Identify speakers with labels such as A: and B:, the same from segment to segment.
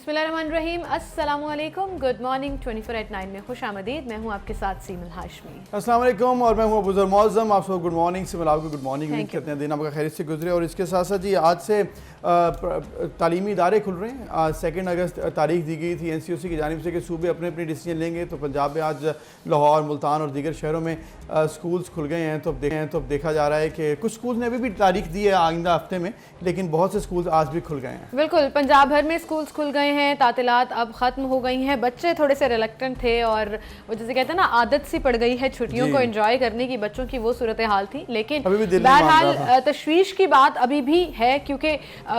A: बिस्मिल्लाहिर्रहमानिर्रहीम, अस्सलामुअलैकुम, good morning. 24/9 में खुश आमदीद। मैं हूँ आपके साथ सीमल हाशमी।
B: अस्सलाम वालेकुम और मैं हूँ अबूजर मौज़म। आप सबको गुड मॉर्निंग। सीमल आपको गुड मॉर्निंग। उम्मीद करते हैं दिन आपका खैरियत से गुजरे। और इसके साथ साथ जी आज से तालीमी इदारे खुल रहे हैं। आज 2 अगस्त तारीख दी गई थी NCOC की जानिब से कि सूबे अपने अपने डिसीजन लेंगे। तो पंजाब में आज लाहौर, मुल्तान और दीगर शहरों में स्कूल्स खुल गए हैं। तो अब देखा जा रहा है कि कुछ स्कूल्स ने अभी भी तारीख दी है आइंदा हफ्ते में, लेकिन बहुत से स्कूल्स आज भी खुल गए हैं।
A: बिल्कुल, पंजाब भर में स्कूल्स खुल गए हैं, तातीलात अब ख़त्म हो गई हैं। बच्चे थोड़े से रिलक्टेंट थे और वो जैसे कहते हैं ना, आदत सी पड़ गई है छुट्टियों को एंजॉय करने की, बच्चों की वो सूरत हाल थी। लेकिन बहरहाल तशवीश की बात अभी भी है, क्योंकि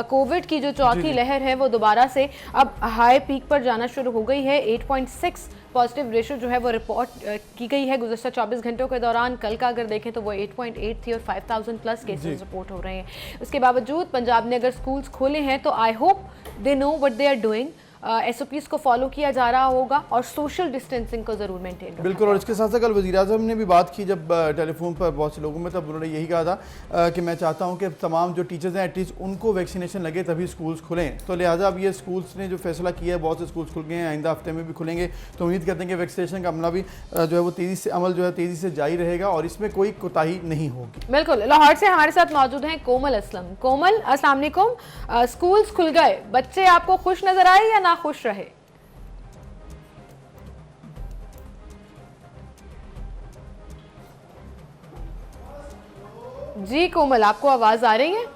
A: कोविड की जो चौथी लहर है वो दोबारा से अब हाई पीक पर जाना शुरू हो गई है। 8.6 पॉजिटिव रेशो जो है वो रिपोर्ट की गई है गुज़श्ता 24 घंटों के दौरान। कल का अगर देखें तो वो 8.8 थी और 5000 प्लस केसेस रिपोर्ट हो रहे हैं। उसके बावजूद पंजाब ने अगर स्कूल्स खोले हैं तो I hope they know what they are doing. SOPs को फॉलो किया जा रहा होगा और सोशल डिस्टेंसिंग को ज़रूर मेंटेन करना।
B: बिल्कुल। और इसके साथ साथ कल वज़ीर-ए-आज़म ने भी बात की जब टेलीफोन पर बहुत से लोगों में, तब उन्होंने यही कहा था कि मैं चाहता हूं कि तमाम जो टीचर्स हैं एटलीस्ट उनको वैक्सीनेशन लगे तभी स्कूल्स खुलें। तो लिहाजा अब ये स्कूल्स ने जो फैसला किया है, बहुत से स्कूल्स खुल गए हैं, आइंदा हफ्ते में भी खुलेंगे। तो उम्मीद करते हैं कि वैक्सीनेशन का अमला भी जो है वो तेज़ी से जारी रहेगा और इसमें कोई कोताही नहीं होगी।
A: बिल्कुल। लाहौर से हमारे साथ मौजूद हैं कोमल असलम। कोमल, अस्सलाम वालेकुम। स्कूल्स खुल गए, बच्चे आपको खुश नजर आए या ना खुश रहे? जी कोमल, आपको आवाज आ रही है?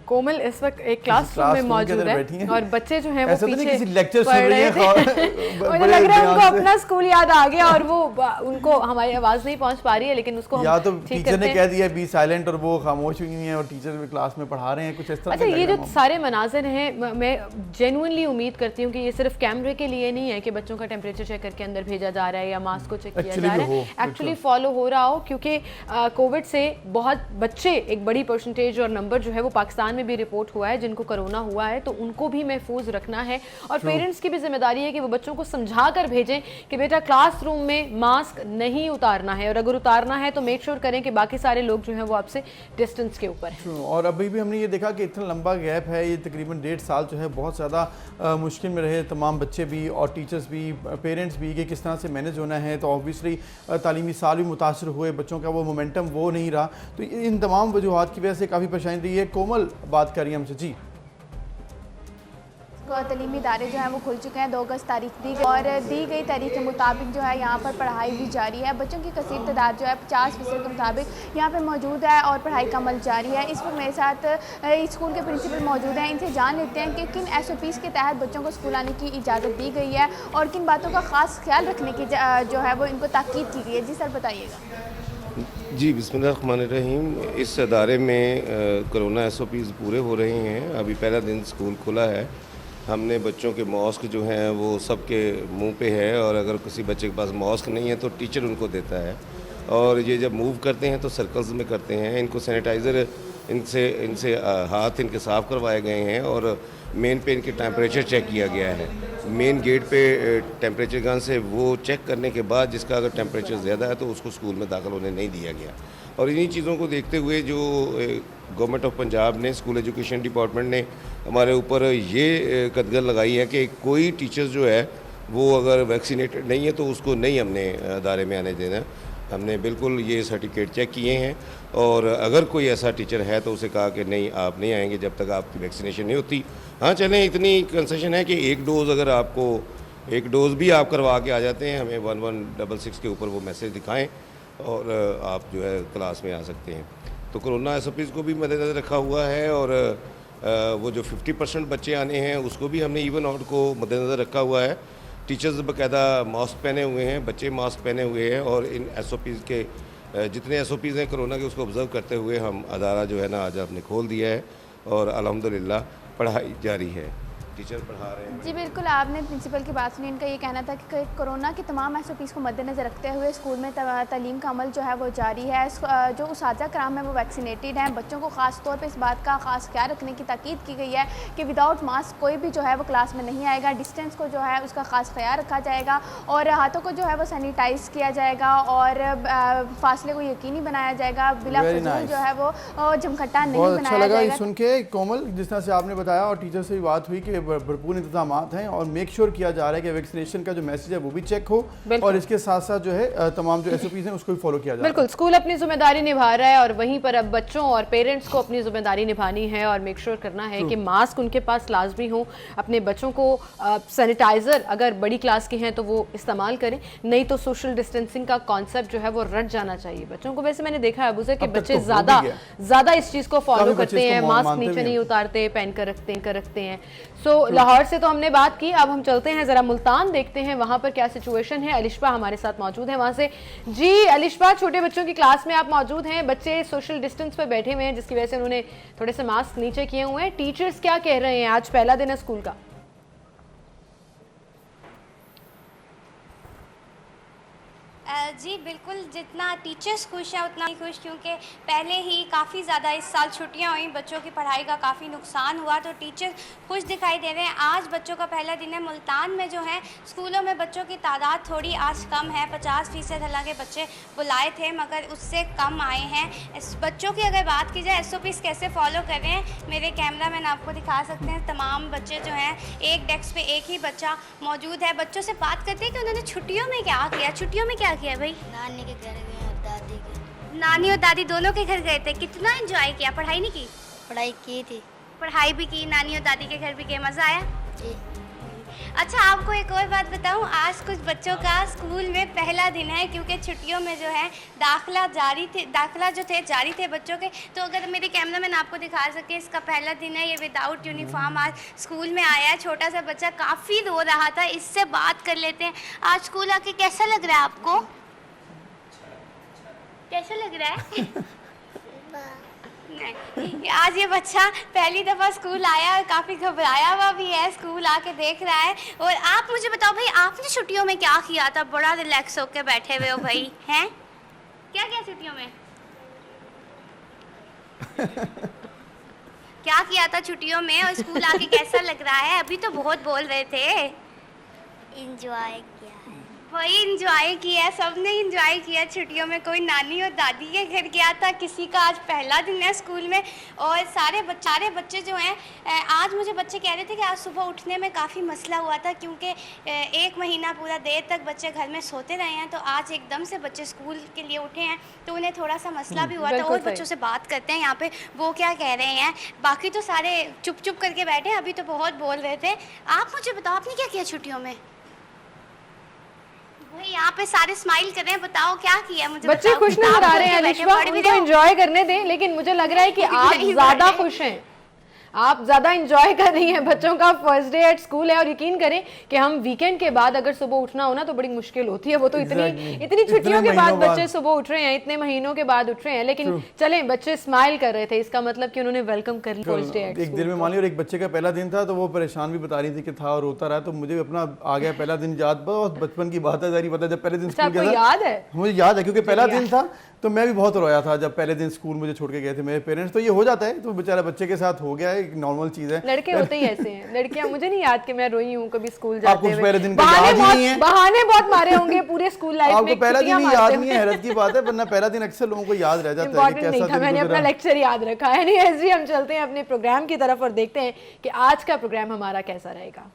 A: कोमल इस वक्त एक क्लासरूम में मौजूद है और बच्चे जो हैं वो पीछे पढ़ रहे थे। मुझे लग रहा है उनको अपना स्कूल याद आ गया और वो उनको हमारी आवाज नहीं पहुंच पा रही है, लेकिन उसको
B: या तो टीचर ने कह दिया बी साइलेंट और वो खामोश हुई हैं और टीचर क्लास में पढ़ा रहे हैं, कुछ इस तरह।
A: अच्छा, ये जो सारे मनाज़िर हैं, मैं जेन्युइनली उम्मीद करती हूँ कि ये सिर्फ कैमरे के लिए नहीं है कि बच्चों का टेम्परेचर चेक करके अंदर भेजा जा रहा है या मास्क को चेक किया जा रहा है, एक्चुअली फॉलो हो रहा हो। क्योंकि कोविड से बहुत बच्चे, एक बड़ी परसेंटेज और नंबर जो है वो पाकिस्तान में भी रिपोर्ट हुआ है जिनको कोरोना हुआ है, तो उनको भी महफूज रखना है। और पेरेंट्स की भी जिम्मेदारी है कि वो बच्चों को समझा कर भेजें कि बेटा क्लासरूम में मास्क नहीं उतारना है, और अगर उतारना है तो मेक श्योर करें कि बाकी सारे लोग जो हैं वो आपसे डिस्टेंस के ऊपर हैं।
B: और अभी भी हमने ये देखा कि इतना लंबा गैप है, ये तकरीबन 1.5 साल जो है बहुत ज़्यादा मुश्किल में रहे तमाम बच्चे भी और टीचर्स भी, पेरेंट्स भी, कि किस तरह से मैनेज होना है। तो ऑब्वियसली तालीमी साल भी मुतासर हुए, बच्चों का वो मोमेंटम वो नहीं रहा। तो इन तमाम वजूहात की वजह से काफ़ी परेशानी रही है। कोमल बात करिए हमसे। जी,
C: तलीमी इदारे जो हैं वो खुल चुके हैं। 2 अगस्त तारीख दी गई और दी गई तारीख के मुताबिक जो है यहाँ पर पढ़ाई भी जारी है। बच्चों की कसीर तादाद जो है 50% के मुताबिक यहाँ पर मौजूद है और पढ़ाई का अमल जारी है। इस पर मेरे साथ स्कूल के प्रिंसिपल मौजूद हैं। इनसे जान लेते हैं कि किन SOPs के तहत बच्चों को स्कूल आने की इजाज़त दी गई है और किन बातों का ख़ास ख्याल रखने की जो है वो इनको ताकीद की गई है। जी सर, बताइएगा।
D: जी, बिस्मिल्लाहिर्रहमानिर्रहीम। इस अदारे में कोरोना SOPs पूरे हो रहे हैं। अभी पहला दिन स्कूल खुला है। हमने बच्चों के मास्क जो हैं वो सबके मुंह पे है, और अगर किसी बच्चे के पास मास्क नहीं है तो टीचर उनको देता है। और ये जब मूव करते हैं तो सर्कल्स में करते हैं। इनको सैनिटाइज़र इनसे हाथ इनके साफ़ करवाए गए हैं और मेन पे इनके टेम्परेचर चेक किया गया है। मेन गेट पे टेम्परेचर गन से वो चेक करने के बाद जिसका अगर टेम्परेचर ज़्यादा है तो उसको स्कूल में दाखिल होने नहीं दिया गया। और इन्हीं चीज़ों को देखते हुए जो गवर्नमेंट ऑफ पंजाब ने, स्कूल एजुकेशन डिपार्टमेंट ने हमारे ऊपर ये कदगन लगाई है कि कोई टीचर जो है वो अगर वैक्सीनेटेड नहीं है तो उसको नहीं हमने अदारे में आने देना। हमने बिल्कुल ये सर्टिफिकेट चेक किए हैं और अगर कोई ऐसा टीचर है तो उसे कहा कि नहीं, आप नहीं आएंगे जब तक आपकी वैक्सीनेशन नहीं होती। हाँ चलें, इतनी कंसेशन है कि एक डोज़ अगर आपको एक डोज़ भी आप करवा के आ जाते हैं, हमें 1166 के ऊपर वो मैसेज दिखाएं और आप जो है क्लास में आ सकते हैं। तो कोरोना SOPs को भी मद्देनज़र रखा हुआ है और वो जो 50% बच्चे आने हैं उसको भी हमने इवन आउट को मद्देनज़र रखा हुआ है। टीचर्स बाकायदा मास्क पहने हुए हैं, बच्चे मास्क पहने हुए हैं और इन SOPs के जितने SOPs हैं कोरोना के उसको ऑब्ज़र्व करते हुए हम अदारा जो है ना आज आपने खोल दिया है और अल्हम्दुलिल्लाह पढ़ाई जारी है। टीचर पढ़ा रहे हैं।
C: जी बिल्कुल, आपने प्रिंसिपल की बात सुनी। इनका ये कहना था कि कोरोना की तमाम SOPs को मद्देनज़र रखते हुए स्कूल में तालीम का अमल जो है वो जारी है। जो उसातिज़ा कराम है वो वैक्सीनेटेड हैं। बच्चों को ख़ास तौर पे इस बात का ख़ास ख्याल रखने की ताकीद की गई है कि विदाउट मास्क कोई भी जो है वो क्लास में नहीं आएगा। डिस्टेंस को जो है उसका ख़ास ख्याल रखा जाएगा और हाथों को जो है वो सैनिटाइज़ किया जाएगा और फासले को यकीनी बनाया जाएगा। बिला फजूल जो है वो जमखट्टा नहीं बनाया जाएगा।
B: अच्छा लगा ये सुन के कोमल, जिस तरह से आपने बताया और टीचर से भी बात हुई कि भरपूर इंतजाम हैं और मेक श्योर किया जा रहा है कि वैक्सीनेशन का जो मैसेज है वो भी चेक हो और इसके साथ साथ जो है तमाम जो SOPs हैं उसको भी फॉलो किया जाए।
A: बिल्कुल, स्कूल अपनी जिम्मेदारी निभा रहा है और वहीं पर अब बच्चों और पेरेंट्स को अपनी जिम्मेदारी निभानी है और मेक श्योर करना है कि मास्क उनके पास लाजमी हो। अपने बच्चों को सैनिटाइजर अगर बड़ी क्लास के हैं तो वो इस्तेमाल करें, नहीं तो सोशल डिस्टेंसिंग का कॉन्सेप्ट जो है वो रट जाना चाहिए बच्चों को। वैसे मैंने देखा है अबूज़र कि बच्चे ज्यादा इस चीज को फॉलो करते हैं, मास्क नीचे नहीं उतारते, पहन कर रखते हैं। सो लाहौर से तो हमने बात की, अब हम चलते हैं जरा मुल्तान, देखते हैं वहां पर क्या सिचुएशन है। अलिशबा हमारे साथ मौजूद है वहां से। जी अलिशबा, छोटे बच्चों की क्लास में आप मौजूद हैं, बच्चे सोशल डिस्टेंस पे बैठे हुए हैं जिसकी वजह से उन्होंने थोड़े से मास्क नीचे किए हुए हैं। टीचर्स क्या कह रहे हैं, आज पहला दिन है स्कूल का?
E: जी बिल्कुल, जितना टीचर्स खुश हैं उतना ही खुश, क्योंकि पहले ही काफ़ी ज़्यादा इस साल छुट्टियां हुई, बच्चों की पढ़ाई का काफ़ी नुकसान हुआ, तो टीचर खुश दिखाई दे रहे हैं। आज बच्चों का पहला दिन है। मुल्तान में जो है स्कूलों में बच्चों की तादाद थोड़ी आज कम है, 50% हालांकि बच्चे बुलाए थे मगर उससे कम आए हैं। इस बच्चों की अगर बात की जाए SOPs कैसे फॉलो कर रहे हैं, मेरे कैमरा मैन आपको दिखा सकते हैं। तमाम बच्चे जो हैं एक डेस्क पे एक ही बच्चा मौजूद है। बच्चों से बात करते हैं कि उन्होंने छुट्टियों में क्या किया। छुट्टियों में क्या किया भाई?
F: नानी के घर गए और दादी के।
E: नानी और दादी दोनों के घर गए थे। कितना एंजॉय किया? पढ़ाई नहीं की?
F: पढ़ाई की थी।
E: पढ़ाई भी की, नानी और दादी के घर भी गए, मज़ा आया?
F: जी।
E: अच्छा, आपको एक और बात बताऊं, आज कुछ बच्चों का स्कूल में पहला दिन है क्योंकि छुट्टियों में जो है दाखिला जो थे जारी थे बच्चों के। तो अगर मेरे कैमरा मैन आपको दिखा सके, इसका पहला दिन है, ये विदाउट यूनिफॉर्म आज स्कूल में आया है। छोटा सा बच्चा काफ़ी रो रहा था, इससे बात कर लेते हैं। आज स्कूल आके कैसा लग रहा है आपको? कैसा लग रहा है? नहीं, आज ये बच्चा पहली दफ़ा स्कूल आया और काफ़ी घबराया हुआ भी है, स्कूल आके देख रहा है। और आप मुझे बताओ भाई, आपने छुट्टियों में क्या किया था? बड़ा रिलैक्स होकर बैठे हुए हो भाई, हैं? क्या किया छुट्टियों में? क्या किया था छुट्टियों में और स्कूल आके कैसा लग रहा है? अभी तो बहुत बोल रहे थे।
F: इंजॉय किया है।
E: वही इंजॉय किया, सबने इंजॉय किया छुट्टियों में। कोई नानी और दादी के घर गया था, किसी का आज पहला दिन है स्कूल में। और सारे बच्चे जो हैं, आज मुझे बच्चे कह रहे थे कि आज सुबह उठने में काफ़ी मसला हुआ था क्योंकि 1 महीना पूरा देर तक बच्चे घर में सोते रहे हैं, तो आज एकदम से बच्चे स्कूल के लिए उठे हैं तो उन्हें थोड़ा सा मसला भी हुआ था। और बच्चों से बात करते हैं यहाँ पे, वो क्या कह रहे हैं। बाकी तो सारे चुप चुप करके बैठे, अभी तो बहुत बोल रहे थे। आप मुझे बताओ, आपने क्या किया छुट्टियों में? यहाँ पे सारे स्माइल कर रहे हैं, बताओ क्या किया मुझे?
A: बच्चे खुश नजर आ रहे हैं अलिशबा, उनको एंजॉय करने दें, लेकिन मुझे लग रहा है कि आप ज्यादा खुश हैं, आप ज़्यादा इंजॉय कर रही हैं। बच्चों का फर्स्ट डे एट स्कूल है और यकीन करें कि हम वीकेंड के बाद अगर सुबह उठना हो ना तो बड़ी मुश्किल होती है। वो तो इतनी छुट्टियों के बाद बच्चे सुबह उठ रहे हैं, इतने महीनों के बाद उठ रहे हैं, लेकिन चलें, बच्चे स्माइल कर रहे थे, इसका मतलब कि उन्होंने वेलकम कर लिया फर्स्ट डे एट स्कूल।
B: एक दिन में मान ली, और एक बच्चे का पहला दिन था तो वो परेशान भी बता रही थी कि था और रोता रहा, तो मुझे अपना आ गया पहला दिन याद। बहुत बचपन की बात है, जारी पता, जब पहले दिन स्कूल गया था,
A: याद है?
B: मुझे याद है क्योंकि पहला दिन था तो मैं भी बहुत रोया था जब पहले दिन स्कूल मुझे छोड़ के गए थे मेरे पेरेंट्स। तो ये हो जाता है, तो बेचारा बच्चे के साथ हो गया है, एक नॉर्मल चीज है।
A: लड़के होते ही ऐसे हैं, लड़कियां मुझे नहीं याद कि मैं रोई हूँ कभी स्कूल जाते हुए।
B: पहले दिन का याद नहीं है,
A: बहाने बहुत मारे होंगे पूरे स्कूल लाइफ में।
B: आपको पहला दिन ही याद नहीं है, हैरत की बात है, वरना पहला दिन अक्सर लोगों को याद रह जाता है कि कैसा दिन गुजरा।
A: मैंने अपना लेक्चर याद रखा है। एनीवेज जी, हम चलते हैं अपने प्रोग्राम की तरफ और देखते हैं कि आज का प्रोग्राम हमारा कैसा रहेगा।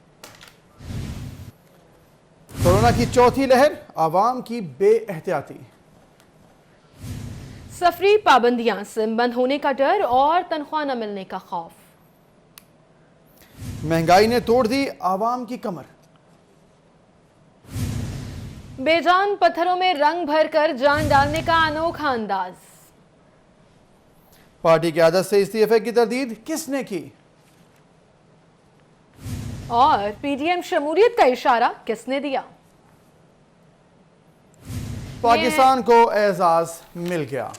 B: कोरोना की चौथी लहर, आवाम की बेएहतियाती,
A: सफरी पाबंदियां, सिम बंद होने का डर और तनख्वाह न मिलने का खौफ।
B: महंगाई ने तोड़ दी आवाम की कमर,
A: बेजान पत्थरों में रंग भरकर जान डालने का अनोखा अंदाज।
B: पार्टी की आदत से इस्तीफे की तरदीद किसने की?
A: और पीडीएम शमूलियत का इशारा किसने दिया?
B: पाकिस्तान को एजाज मिल गया।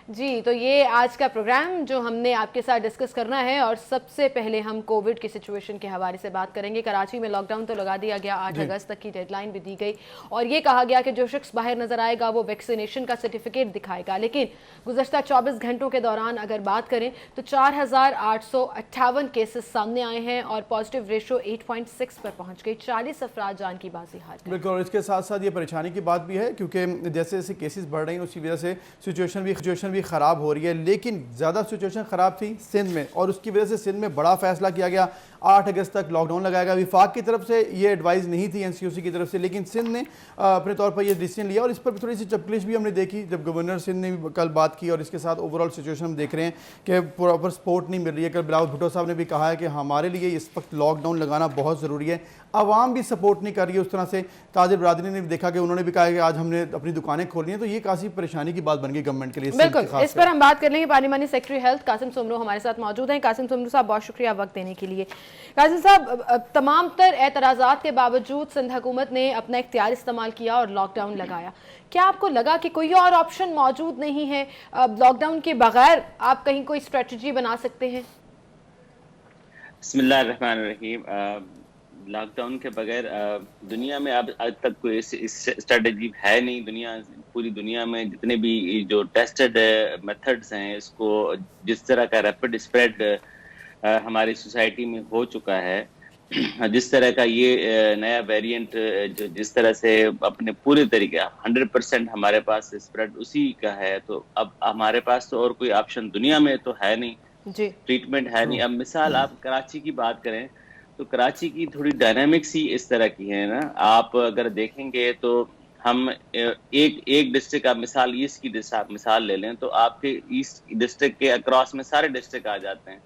A: जी, तो ये आज का प्रोग्राम जो हमने आपके साथ डिस्कस करना है, और सबसे पहले हम कोविड की सिचुएशन के हवाले से बात करेंगे। कराची में लॉकडाउन तो लगा दिया गया, 8 अगस्त तक की डेडलाइन भी दी गई और ये कहा गया कि जो शख्स बाहर नजर आएगा वो वैक्सीनेशन का सर्टिफिकेट दिखाएगा। लेकिन गुज़श्ता 24 घंटों के दौरान अगर बात करें तो 4,858 केसेस सामने आए हैं और पॉजिटिव रेशो 8.6 पर पहुंच गई। 40 अफराद जान की बाजी हार गए।
B: बिल्कुल, और इसके साथ साथ ये परेशानी की बात भी है क्योंकि जैसे जैसे केसेस बढ़ रही हैं उसकी वजह से सिचुएशन भी ख़राब हो रही है। लेकिन ज़्यादा सिचुएशन ख़राब थी सिंध में और उसकी वजह से सिंध में बड़ा फैसला किया गया, 8 अगस्त तक लॉकडाउन लगाएगा। विफाक की तरफ से ये एडवाइस नहीं थी NCOC की तरफ से, लेकिन सिंध ने अपने तौर पर ये डिसीजन लिया और इस पर भी थोड़ी सी चपकलिश भी हमने देखी जब गवर्नर सिंध ने भी कल बात की। और इसके साथ ओवरऑल सिचुएशन हम देख रहे हैं कि प्रॉपर सपोर्ट नहीं मिल रही है। कल बिलावल भुट्टो साहब ने भी कहा है कि हमारे लिए इस वक्त लॉकडाउन लगाना बहुत ज़रूरी है, आवाम भी सपोर्ट नहीं कर रही है उस तरह से। ताजिर बरादरी ने भी देखा कि उन्होंने भी कहा कि आज हमने अपनी दुकानें खोली हैं, तो ये काफ़ी परेशानी की बात बन गई गवर्नमेंट के लिए।
A: बिल्कुल, इस पर हम बात कर लेंगे। पार्लिमानी सेक्रेटरी हेल्थ कासिम सुमरो हमारे साथ मौजूद हैं। कासिम सुमरो साहब, बहुत शुक्रिया वक्त देने के लिए। कासिम साहब, तमाम तर एतराज़ात के बावजूद सिंध हुकूमत ने अपना इख्तियार इस्तेमाल किया और लॉकडाउन लगाया। क्या आपको लगा कि कोई और ऑप्शन मौजूद नहीं है, लॉकडाउन के बगैर आप कहीं कोई स्ट्रेटजी बना सकते हैं?
G: बिस्मिल्लाहिर्रहमानिर्रहीम। लॉकडाउन के बगैर दुनिया में अब आज तक कोई स्ट्रेटजी है नहीं। पूरी दुनिया में जितने भी जो टेस्टेड मेथड्स हैं, इसको जिस तरह का रैपिड स्प्रेड हमारी सोसाइटी में हो चुका है, जिस तरह का ये नया वेरिएंट जिस तरह से अपने पूरे तरीके 100% हमारे पास स्प्रेड उसी का है, तो अब हमारे पास तो और कोई ऑप्शन दुनिया में तो है नहीं जी, ट्रीटमेंट है नहीं। अब मिसाल आप कराची की बात करें तो कराची की थोड़ी डायनामिक्स ही इस तरह की है ना। आप अगर देखेंगे तो हम एक डिस्ट्रिक्ट, आप मिसाल ईस्ट की मिसाल ले लें तो आपके ईस्ट डिस्ट्रिक्ट के अक्रॉस में सारे डिस्ट्रिक्ट आ जाते हैं।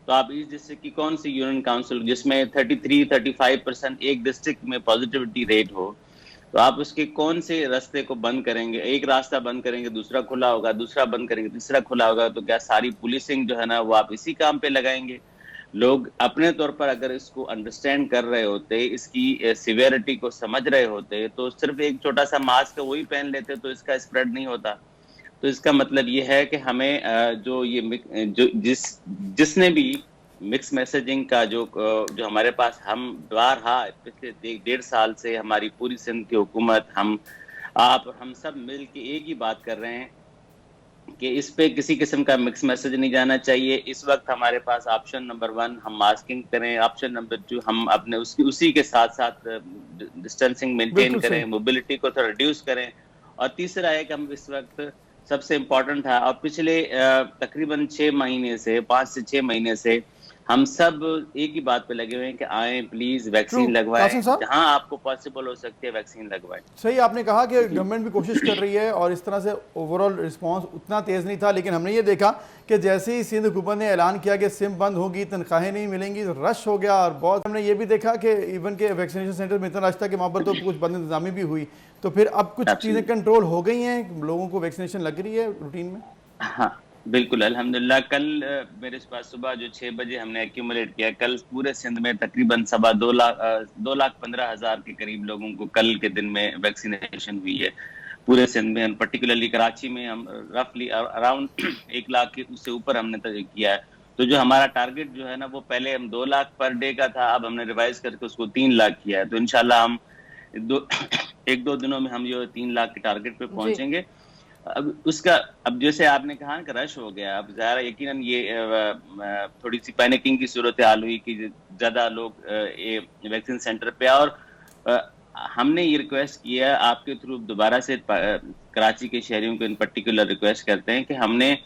G: तो आप ईस्ट डिस्ट्रिक्ट की कौन सी यूनियन काउंसिल जिसमें 33-35% एक डिस्ट्रिक्ट में पॉजिटिविटी रेट हो, तो आप उसके कौन से रास्ते को बंद करेंगे? एक रास्ता बंद करेंगे, दूसरा खुला होगा, दूसरा बंद करेंगे, तीसरा खुला होगा। तो क्या सारी पुलिसिंग जो है ना वो आप इसी काम पे लगाएंगे? लोग अपने तौर पर अगर इसको अंडरस्टैंड कर रहे होते, इसकी सिवियरिटी को समझ रहे होते, तो सिर्फ एक छोटा सा मास्क वही पहन लेते तो इसका स्प्रेड नहीं होता। तो इसका मतलब ये है कि हमें जिसने भी मिक्स मैसेजिंग का जो हमारे पास, हम बारहा पिछले 1.5 साल से हमारी पूरी सिंध की हुकूमत, हम सब मिल के एक ही बात कर रहे हैं कि इस पे किसी किस्म का मिक्स मैसेज नहीं जाना चाहिए। इस वक्त हमारे पास ऑप्शन नंबर 1 हम मास्किंग करें, ऑप्शन नंबर 2 हम अपने उसी के साथ साथ डिस्टेंसिंग मेंटेन करें, मोबिलिटी को थोड़ा रिड्यूस करें, और तीसरा है कि हम इस वक्त सबसे इम्पोर्टेंट था, और पिछले तकरीबन 5 से 6 महीने से हम सब एक ही बात पे लगे हुए हैं कि आए प्लीज वैक्सीन लगवाएं, जहां आपको पॉसिबल हो सकती है वैक्सीन लगवाएं।
B: सही आपने कहा कि गवर्नमेंट भी कोशिश कर रही है और इस तरह से ओवरऑल रिस्पांस उतना तेज़ नहीं था, लेकिन हमने ये देखा कि जैसे ही सिंध हुकूमत ने ऐलान किया कि सिम बंद होगी, तनख्वाहें नहीं मिलेंगी, रश हो गया। और बहुत हमने ये भी देखा कि इवन के वैक्सीनेशन सेंटर में इतना रश था कि वहाँ पर तो कुछ बंद इंतजामी भी हुई। तो फिर अब कुछ चीज़ें कंट्रोल हो गई हैं, लोगों को वैक्सीनेशन लग रही है रूटीन में?
G: हाँ बिल्कुल, अल्हम्दुलिल्लाह। कल मेरे पास सुबह जो 6 बजे हमने एक्यूमुलेट किया, कल पूरे सिंध में तकरीबन 2,15,000 के करीब लोगों को कल के दिन में वैक्सीनेशन हुई है पूरे सिंध में। पर्टिकुलरली कराची में हम रफली अराउंड 1 लाख के उससे ऊपर हमने किया है। तो जो हमारा टारगेट जो है ना, वो पहले हम 2 लाख पर डे का था, अब हमने रिवाइज करके उसको 3 लाख किया है। तो इंशाल्लाह हम 1-2 दिनों में हम जो 3 लाख के टारगेट पे पहुंचेंगे। अब जैसे आपने कहा कि रश हो गया, अब ज़ाहिर यकीनन ये थोड़ी सी पैनिकिंग की सूरत हाल हुई कि ज़्यादा लोग वैक्सीन सेंटर पे, और हमने ये रिक्वेस्ट किया आपके थ्रू दोबारा से कराची के शहरियों को इन पर्टिकुलर रिक्वेस्ट करते हैं कि हमने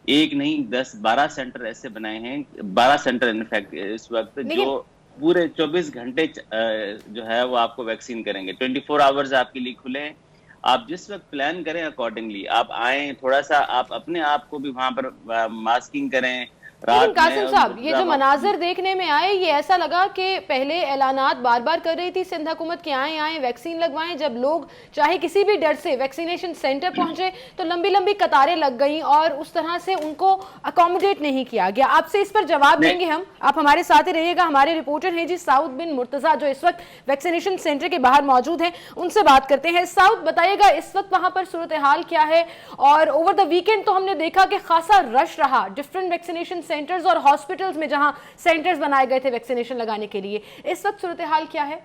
G: एक नहीं 10-12 सेंटर ऐसे बनाए हैं, 12 सेंटर इनफैक्ट इस वक्त, जो पूरे 24 घंटे जो है वो आपको वैक्सीन करेंगे। 24 आवर्स आपके लिए खुले हैं। आप जिस वक्त प्लान करें अकॉर्डिंगली आप आएँ, थोड़ा सा आप अपने आप को भी वहाँ पर मास्किंग करें,
A: लेकिन कासिम साहब, ये जो मनाजर देखने में आए, ये ऐसा लगा कि पहले ऐलानात बार बार कर रही थी सिंध हुकूमत कि आए वैक्सीन लगवाएं, जब लोग चाहे किसी भी डर से वैक्सीनेशन सेंटर पहुंचे तो लंबी लंबी कतारें लग गई और उस तरह से उनको अकोमोडेट नहीं किया गया। आपसे इस पर जवाब देंगे हम, आप हमारे साथ ही रहिएगा। हमारे रिपोर्टर हैं जी साउद बिन मुर्तजा, जो इस वक्त वैक्सीनेशन सेंटर के बाहर मौजूद हैं, उनसे बात करते हैं। साउद, बताइएगा इस वक्त वहां पर सूरत हाल क्या है? और ओवर द वीकेंड तो हमने देखा कि खासा रश रहा डिफरेंट वैक्सीनेशन सेंटर्स और हॉस्पिटल्स में, जहां सेंटर्स बनाए गए थे वैक्सीनेशन लगाने के लिए। इस वक्त सूरत हाल क्या है?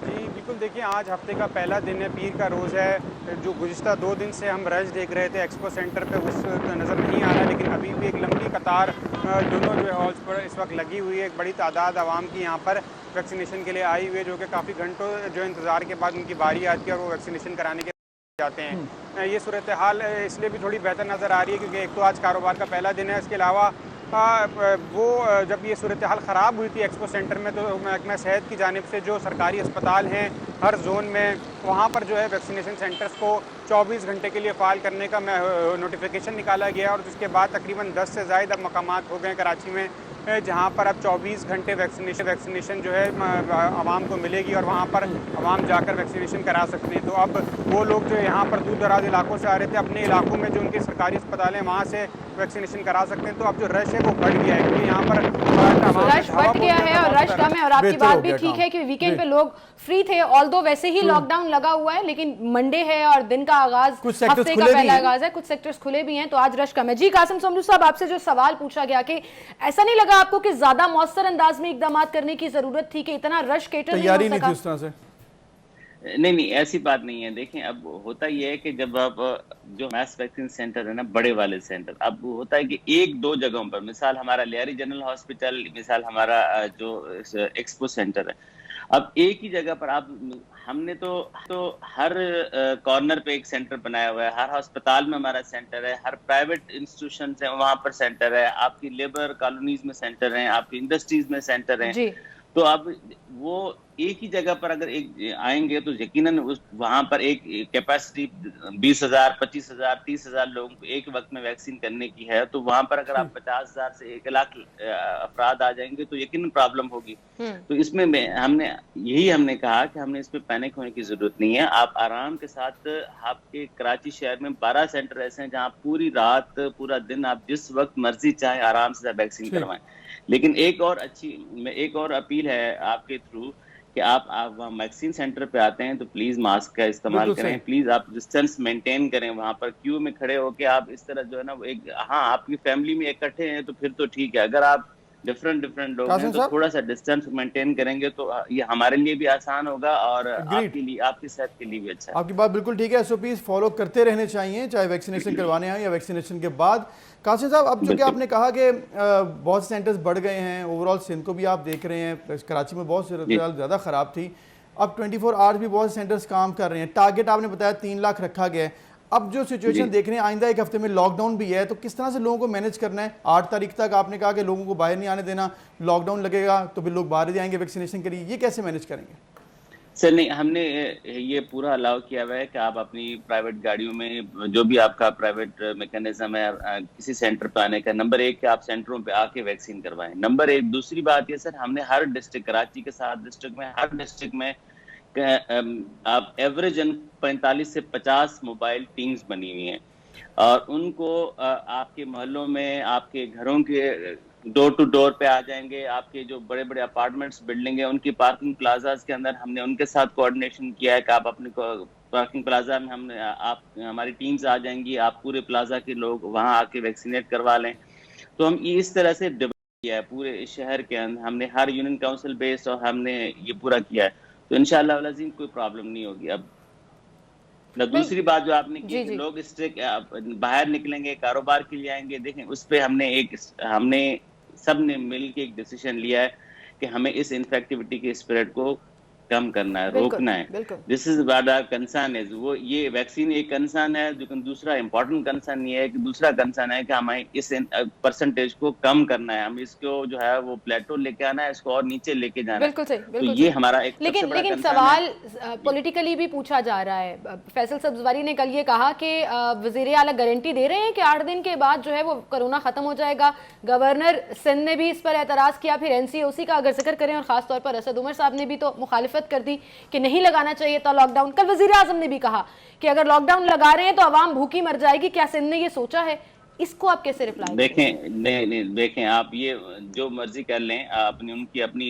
H: जी बिल्कुल, देखिए आज हफ्ते का पहला दिन है, पीर का रोज़ है। जो गुज़िश्ता 2 दिन से हम रश देख रहे थे एक्सपो सेंटर पे, उस नज़र नहीं आ रहा, लेकिन अभी भी एक लंबी कतार दोनों जो है हॉल्स पर इस वक्त लगी हुई है। एक बड़ी तादाद आवाम की यहाँ पर वैक्सीनेशन के लिए आई हुई है, जो कि काफ़ी घंटों जो इंतज़ार के बाद उनकी बारी आती है और वो वैक्सीनेशन कराने के जाते हैं। ये सूरत हाल इसलिए भी थोड़ी बेहतर नज़र आ रही है क्योंकि एक तो आज कारोबार का पहला दिन है, इसके अलावा वो जब ये सूरत हाल ख़राब हुई थी एक्सपो सेंटर में, तो महकमा सेहत की जानिब से जो सरकारी अस्पताल हैं हर जोन में, वहाँ पर जो है वैक्सीनेशन सेंटर्स को 24 घंटे के लिए फ़ाल करने का नोटिफिकेशन निकाला गया और जिसके बाद तकरीबन 10 से ज़ायद अब मकामात हो गए कराची में, जहाँ पर अब 24 घंटे वैक्सीनेशन जो है आवाम को मिलेगी और वहाँ पर आवाम जाकर वैक्सीनेशन करा सकते हैं। तो अब वो लोग जो यहाँ पर दूर दराज इलाकों से आ रहे थे, अपने इलाकों में जो उनके सरकारी अस्पताल हैं वहाँ से वैक्सीनेशन करा सकते हैं। तो अब जो रश है वो बढ़ गया है क्योंकि यहाँ पर
A: रश बढ़ गया है और रश कम है। और आपकी बात भी ठीक है कि वीकेंड पे लोग फ्री थे, ऑल्दो वैसे ही लॉकडाउन लगा हुआ है, लेकिन मंडे है और दिन का आगाज, हफ्ते का पहला आगाज है, कुछ सेक्टर्स खुले भी हैं, तो आज रश कम है। जी कासिम समलू साहब, आपसे जो सवाल पूछा गया कि ऐसा नहीं लगा आपको कि ज्यादा मौसर अंदाज में इकदाम करने की जरूरत थी कि इतना रश केटर नहीं हो सका?
B: उस तरह से
G: नहीं, ऐसी बात नहीं है। देखें, अब होता यह है कि जब आप जो मैस वैक्सीन सेंटर है ना, बड़े वाले सेंटर, अब होता है कि 1-2 जगहों पर, मिसाल हमारा लियारी जनरल हॉस्पिटल, मिसाल हमारा जो एक्सपो सेंटर है, अब एक ही जगह पर आप, हमने तो हर कॉर्नर पे एक सेंटर बनाया हुआ है, हर अस्पताल में हमारा सेंटर है, हर प्राइवेट इंस्टीट्यूशन है वहाँ पर सेंटर है, आपकी लेबर कॉलोनीज में सेंटर है, आपकी इंडस्ट्रीज में सेंटर है। तो अब वो एक ही जगह पर अगर एक आएंगे तो यकीनन वहां पर एक कैपेसिटी 20,000, 25,000, 30,000 लोगों को एक वक्त में वैक्सीन करने की है, तो वहां पर अगर आप 50,000 से 1 लाख अफराद आ जाएंगे तो यकीनन प्रॉब्लम होगी। तो इसमें हमने कहा कि हमने इसमें पैनिक होने की जरूरत नहीं है। आप आराम के साथ, आपके कराची शहर में 12 सेंटर ऐसे हैं जहाँ पूरी रात पूरा दिन आप जिस वक्त मर्जी चाहे आराम से वैक्सीन करवाएं। लेकिन एक और अपील है आपके थ्रू कि आप वहाँ वैक्सीन सेंटर पे आते हैं तो प्लीज मास्क का इस्तेमाल करें, प्लीज आप डिस्टेंस मेंटेन करें। वहाँ पर क्यू में खड़े होके आप इस तरह जो है ना, आपकी फैमिली में इकट्ठे हैं तो फिर तो ठीक है, अगर आप डिफरेंट लोग हैं तो थोड़ा सा डिस्टेंस मेंटेन करेंगे तो ये हमारे लिए भी आसान होगा और आपके लिए, आपकी सेहत के लिए भी अच्छा है।
B: आपकी बात बिल्कुल ठीक है, एसओपीज फॉलो करते रहने चाहिए, चाहे वैक्सीनेशन करवाने आए या वैक्सीनेशन के बाद। कासिम साहब, अब जो कि आपने कहा कि बहुत सेंटर्स बढ़ गए हैं, ओवरऑल सिंध को भी आप देख रहे हैं, कराची में बहुत ज़्यादा ख़राब थी, अब 24 आवर्स भी बहुत सेंटर्स काम कर रहे हैं, टारगेट आपने बताया 3 लाख रखा गया है। अब जो सिचुएशन देख रहे हैं, आइंदा एक हफ्ते में लॉकडाउन भी है, तो किस तरह से लोगों को मैनेज करना है? 8 तारीख तक आपने कहा कि लोगों को बाहर नहीं आने देना, लॉकडाउन लगेगा तो फिर लोग बाहर ही आएंगे वैक्सीनेशन के लिए, ये कैसे मैनेज करेंगे?
G: सर नहीं, हमने ये पूरा अलाउ किया हुआ है कि आप अपनी प्राइवेट गाड़ियों में, जो भी आपका प्राइवेट मैकेनिज्म है किसी सेंटर पे आने का, नंबर 1 कि आप सेंटरों पे आके वैक्सीन करवाएं, नंबर 1। दूसरी बात ये सर, हमने हर डिस्ट्रिक्ट, कराची के 7 डिस्ट्रिक्ट में, हर डिस्ट्रिक्ट में आप एवरेज 45 से 50 मोबाइल टीम्स बनी हुई हैं और उनको आपके मोहल्लों में, आपके घरों के डोर टू डोर पे आ जाएंगे। आपके जो बड़े बड़े अपार्टमेंट्स, बिल्डिंग है, उनकी पार्किंग प्लाजाज के अंदर हमने उनके साथ कोऑर्डिनेशन किया है कि आप अपने पार्किंग प्लाजा में हमारी टीम्स आ जाएंगी, आप पूरे प्लाजा के लोग वहां आके वैक्सीनेट करवा लें। तो हम इस तरह से डिवाइड किया है पूरे शहर के अंदर, हमने हर यूनियन काउंसिल बेस्ड और हमने ये पूरा किया है, तो इंशाअल्लाह वल कोई प्रॉब्लम नहीं होगी। अब दूसरी बात जो आपने की, लोग इससे बाहर निकलेंगे, कारोबार के लिए आएंगे, देखें उस पर हमने सब ने मिल के एक डिसीजन लिया है कि हमें इस इन्फेक्टिविटी के स्प्रेड को कम करना है, रोकना है।
A: बिल्कुल।
G: This is what our concern is. वो ये वैक्सीन एक कंसर्न है, लेकिन दूसरा इंपॉर्टेंट कंसर्न ये है कि दूसरा कंसर्न है कि हमें इस परसेंटेज को कम करना है, हम इसको जो है वो प्लेटो लेके आना है, इसको और नीचे लेके जाना है।
A: बिल्कुल सही,
G: तो
A: बिल्कुल
G: ये
A: सही।
G: हमारा एक
A: लेकिन सवाल पॉलिटिकली भी पूछा जा रहा है। फैसल सब्जवारी ने कल ये कहा कि वजीर आला गारंटी दे रहे हैं कि 8 दिन के बाद जो है वो कोरोना खत्म हो जाएगा। गवर्नर सिंध ने भी इस पर एतराज किया। फिर एनसीओसी का अगर जिक्र करें और खासतौर पर असद उमर साहब ने भी तो मुखालिफत कर दी कि नहीं लगाना चाहिए था लॉकडाउन। कल वजीर आजम ने भी कहा कि अगर लॉकडाउन लगा रहे हैं तो आवाम भूखी मर जाएगी। क्या सिंध ने ये सोचा है? इसको आप कैसे रिप्लाई
G: देखें? नहीं देखें, आप ये जो मर्जी कर लें, अपनी उनकी अपनी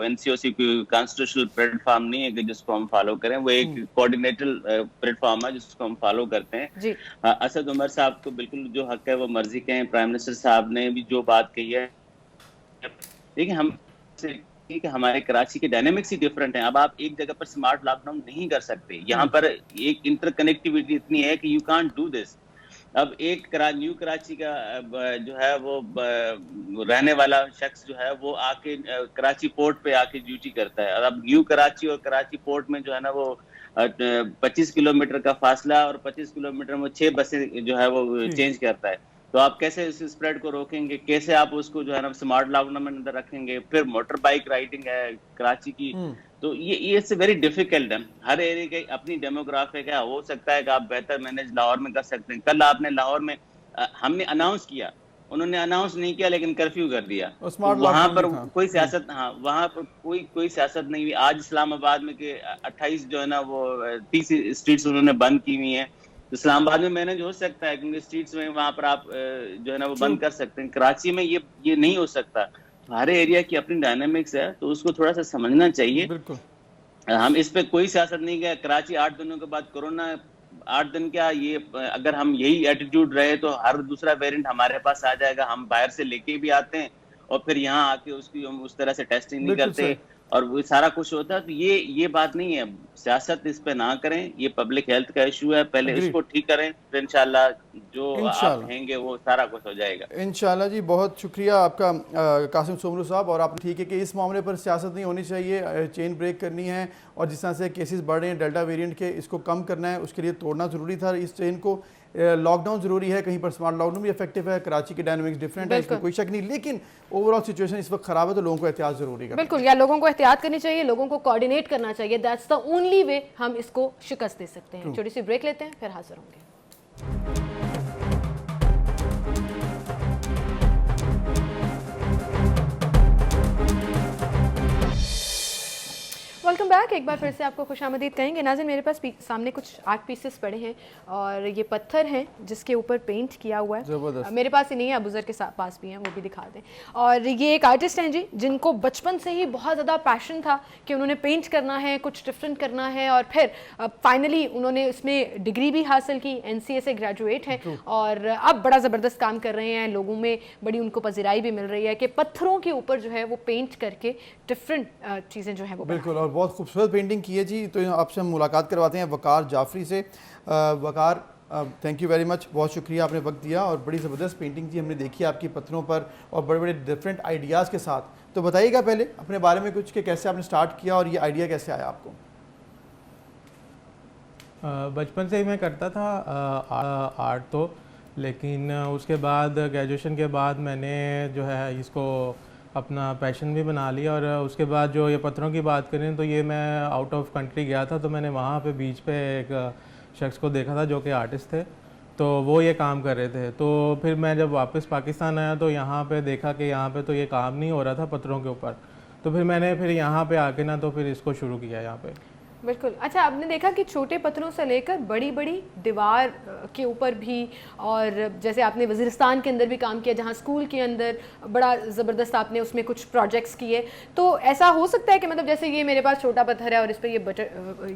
G: एनसीओसी कोई कॉन्स्टिट्यूशनल प्लेटफॉर्म नहीं है कि जिसको हम फॉलो करें, वो एक कोऑर्डिनेटेड प्लेटफॉर्म है जिसको हम फॉलो करते हैं जी। असद उमर साहब को बिल्कुल जो हक है वो मर्जी कहें। प्राइम मिनिस्टर साहब ने भी जो बात कही है, देखिए हम हमारे कराची के डायनेमिक्स ही डिफरेंट हैं। अब आप एक जगह पर स्मार्ट लॉकडाउन नहीं कर सकते। यहाँ पर एक इंटरकनेक्टिविटी इतनी है कि यू कांट डू दिस। अब एक न्यू कराची का जो है वो रहने वाला शख्स जो है वो आके कराची पोर्ट पे आके ड्यूटी करता है, और अब न्यू कराची और कराची पोर्ट में जो है ना वो 25 किलोमीटर का फासला और 25 किलोमीटर में 6 बसें जो है वो चेंज करता है। तो आप कैसे इस स्प्रेड को रोकेंगे? कैसे आप उसको जो है ना स्मार्ट लॉकडाउन में अंदर रखेंगे? फिर मोटर बाइक राइडिंग है कराची की, तो ये इट्स वेरी डिफिकल्ट है। हर एरिया की अपनी डेमोग्राफिक है। हो सकता है कि आप बेहतर मैनेज लाहौर में कर सकते हैं। कल आपने लाहौर में हमने अनाउंस किया, उन्होंने अनाउंस नहीं किया लेकिन कर्फ्यू कर दिया। तो वहां पर कोई सियासत, हाँ वहां पर कोई सियासत नहीं हुई। आज इस्लामाबाद में के 28 जो है ना वो 30 स्ट्रीट्स उन्होंने बंद की हुई है। इस्लामाबाद में मैनेज हो सकता है क्योंकि स्ट्रीट्स में वहां पर आप जो है ना वो बंद कर सकते हैं। कराची में ये नहीं हो सकता। हर एरिया की अपनी डायनामिक्स है, तो उसको थोड़ा सा समझना चाहिए।
B: बिल्कुल,
G: हम इस पे कोई सियासत नहीं किया। कराची 8 दिनों के बाद कोरोना 8 दिन क्या, ये अगर हम यही एटीट्यूड रहे तो हर दूसरा वेरिएंट हमारे पास आ जाएगा। हम बाहर से लेके भी आते हैं और फिर यहाँ आके उसकी हम उस तरह से टेस्टिंग नहीं करते और वो सारा कुछ होता है। तो ये बात नहीं है। सियासत इस पे ना करें, ये पब्लिक हेल्थ का इशू है। पहले इसको ठीक करें, फिर इंशाल्लाह जो आप कहेंगे वो सारा कुछ हो जाएगा
B: इंशाल्लाह। जी बहुत शुक्रिया आपका कासिम सोमरू साहब। और आप ठीक है कि इस मामले पर सियासत नहीं होनी चाहिए, चेन ब्रेक करनी है और जिस तरह से केसेस बढ़ रहे हैं डेल्टा वेरिएंट के, इसको कम करना है, उसके लिए तोड़ना ज़रूरी था इस चेन को। लॉकडाउन ज़रूरी है, कहीं पर स्मार्ट लॉकडाउन भी इफेक्टिव है। कराची के डायनामिक्स डिफरेंट है, इसमें कोई शक नहीं, लेकिन ओवरऑल सिचुएशन इस वक्त ख़राब है तो लोगों को एहतियात ज़रूरी है।
A: बिल्कुल, या लोगों को एहतियात करनी चाहिए, लोगों को कोऑर्डिनेट करना चाहिए। दैट्स द ओनली वे हम इसको शिकस्त दे सकते हैं। छोटी सी ब्रेक लेते हैं, फिर हाजिर होंगे। Welcome back. एक बार फिर से आपको खुशामदीद कहेंगे। नाज़रीन, मेरे पास सामने कुछ आर्ट पीसेस पड़े हैं और ये पत्थर हैं जिसके ऊपर पेंट किया हुआ है। मेरे पास ही नहीं है, अबूज़र के पास भी हैं, वो भी दिखा दें। और ये एक आर्टिस्ट हैं जी जिनको बचपन से ही बहुत ज़्यादा पैशन था कि उन्होंने पेंट करना है, कुछ डिफरेंट करना है, और फिर फाइनली उन्होंने इसमें डिग्री भी हासिल की, NCA से ग्रेजुएट हैं और अब बड़ा ज़बरदस्त काम कर रहे हैं। लोगों में बड़ी उनको पज़िराई भी मिल रही है कि पत्थरों के ऊपर जो है वो पेंट करके डिफरेंट चीज़ें जो है वो
B: बिल्कुल, और बहुत खूबसूरत पेंटिंग की है जी। तो आपसे हम मुलाकात करवाते हैं वकार जाफरी से। वकार, थैंक यू वेरी मच, बहुत शुक्रिया, आपने वक्त दिया और बड़ी ज़बरदस्त पेंटिंग थी हमने देखी आपकी पत्थरों पर और बड़े बड़े डिफरेंट आइडियाज़ के साथ। तो बताइएगा पहले अपने बारे में कुछ कि कैसे आपने स्टार्ट किया और ये आइडिया कैसे आया आपको?
I: बचपन से ही मैं करता था आर्ट तो, लेकिन उसके बाद ग्रेजुएशन के बाद मैंने जो है इसको अपना पैशन भी बना लिया। और उसके बाद जो ये पत्थरों की बात करें तो ये मैं आउट ऑफ कंट्री गया था, तो मैंने वहाँ पे बीच पे एक शख्स को देखा था जो कि आर्टिस्ट थे, तो वो ये काम कर रहे थे। तो फिर मैं जब वापस पाकिस्तान आया तो यहाँ पे देखा कि यहाँ पे तो ये काम नहीं हो रहा था पत्थरों के ऊपर, तो फिर मैंने यहाँ पे आके ना तो फिर इसको शुरू किया यहाँ पे।
A: बिल्कुल। अच्छा, आपने देखा कि छोटे पत्थरों से लेकर बड़ी बड़ी दीवार के ऊपर भी, और जैसे आपने वज़ीरिस्तान के अंदर भी काम किया जहाँ स्कूल के अंदर बड़ा ज़बरदस्त आपने उसमें कुछ प्रोजेक्ट्स किए। तो ऐसा हो सकता है कि मतलब जैसे ये मेरे पास छोटा पत्थर है और इस पर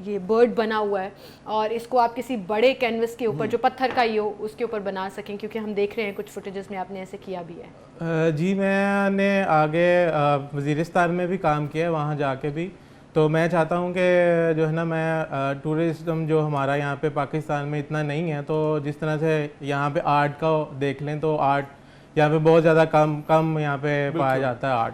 A: ये बर्ड बना हुआ है और इसको आप किसी बड़े कैनवस के ऊपर जो पत्थर का ही हो उसके ऊपर बना सकें, क्योंकि हम देख रहे हैं कुछ फुटेजेस में आपने ऐसे किया भी है।
I: जी, मैंने आगे वज़ीरिस्तान में भी काम किया है, वहाँ जाके भी। तो मैं चाहता हूँ कि जो है ना मैं टूरिज़्म जो हमारा यहाँ पे पाकिस्तान में इतना नहीं है, तो जिस तरह से यहाँ पे आर्ट का देख लें तो आर्ट यहाँ पे बहुत ज़्यादा कम यहाँ पे पाया जाता है आर्ट।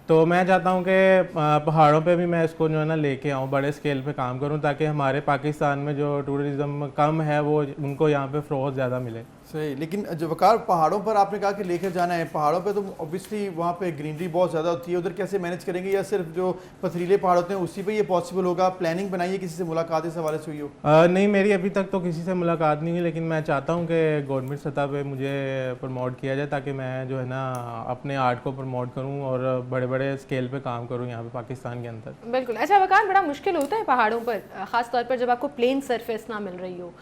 I: तो मैं चाहता हूँ कि पहाड़ों पे भी मैं इसको जो है ना लेके आऊँ, बड़े स्केल पे काम करूँ, ताकि हमारे पाकिस्तान में जो टूरिज़्म कम है वो उनको यहाँ पे फ़रोग़ ज़्यादा मिले।
B: सही, लेकिन जो वकार पहाड़ों पर आपने कहा कि लेकर जाना है, पहाड़ों पे तो ऑब्वियसली वहाँ पे ग्रीनरी बहुत ज़्यादा होती है, उधर कैसे मैनेज करेंगे, या सिर्फ जो पथरीले पहाड़ होते हैं उसी पे ये पॉसिबल होगा? प्लानिंग बनाइए, किसी से मुलाकात इस हवाले से हुई हो?
I: नहीं, मेरी अभी तक तो किसी से मुलाकात नहीं हुई, लेकिन मैं चाहता हूँ कि गवर्नमेंट सतह पे मुझे प्रमोट किया जाए, ताकि मैं जो है ना अपने आर्ट को प्रमोट करूँ और बड़े बड़े स्केल पे काम करूँ यहाँ पे पाकिस्तान के अंदर।
A: बिल्कुल। अच्छा वकार, बड़ा मुश्किल होता है पहाड़ों पर, ख़ास तौर पर जब आपको प्लेन सरफेस ना मिल रही हो,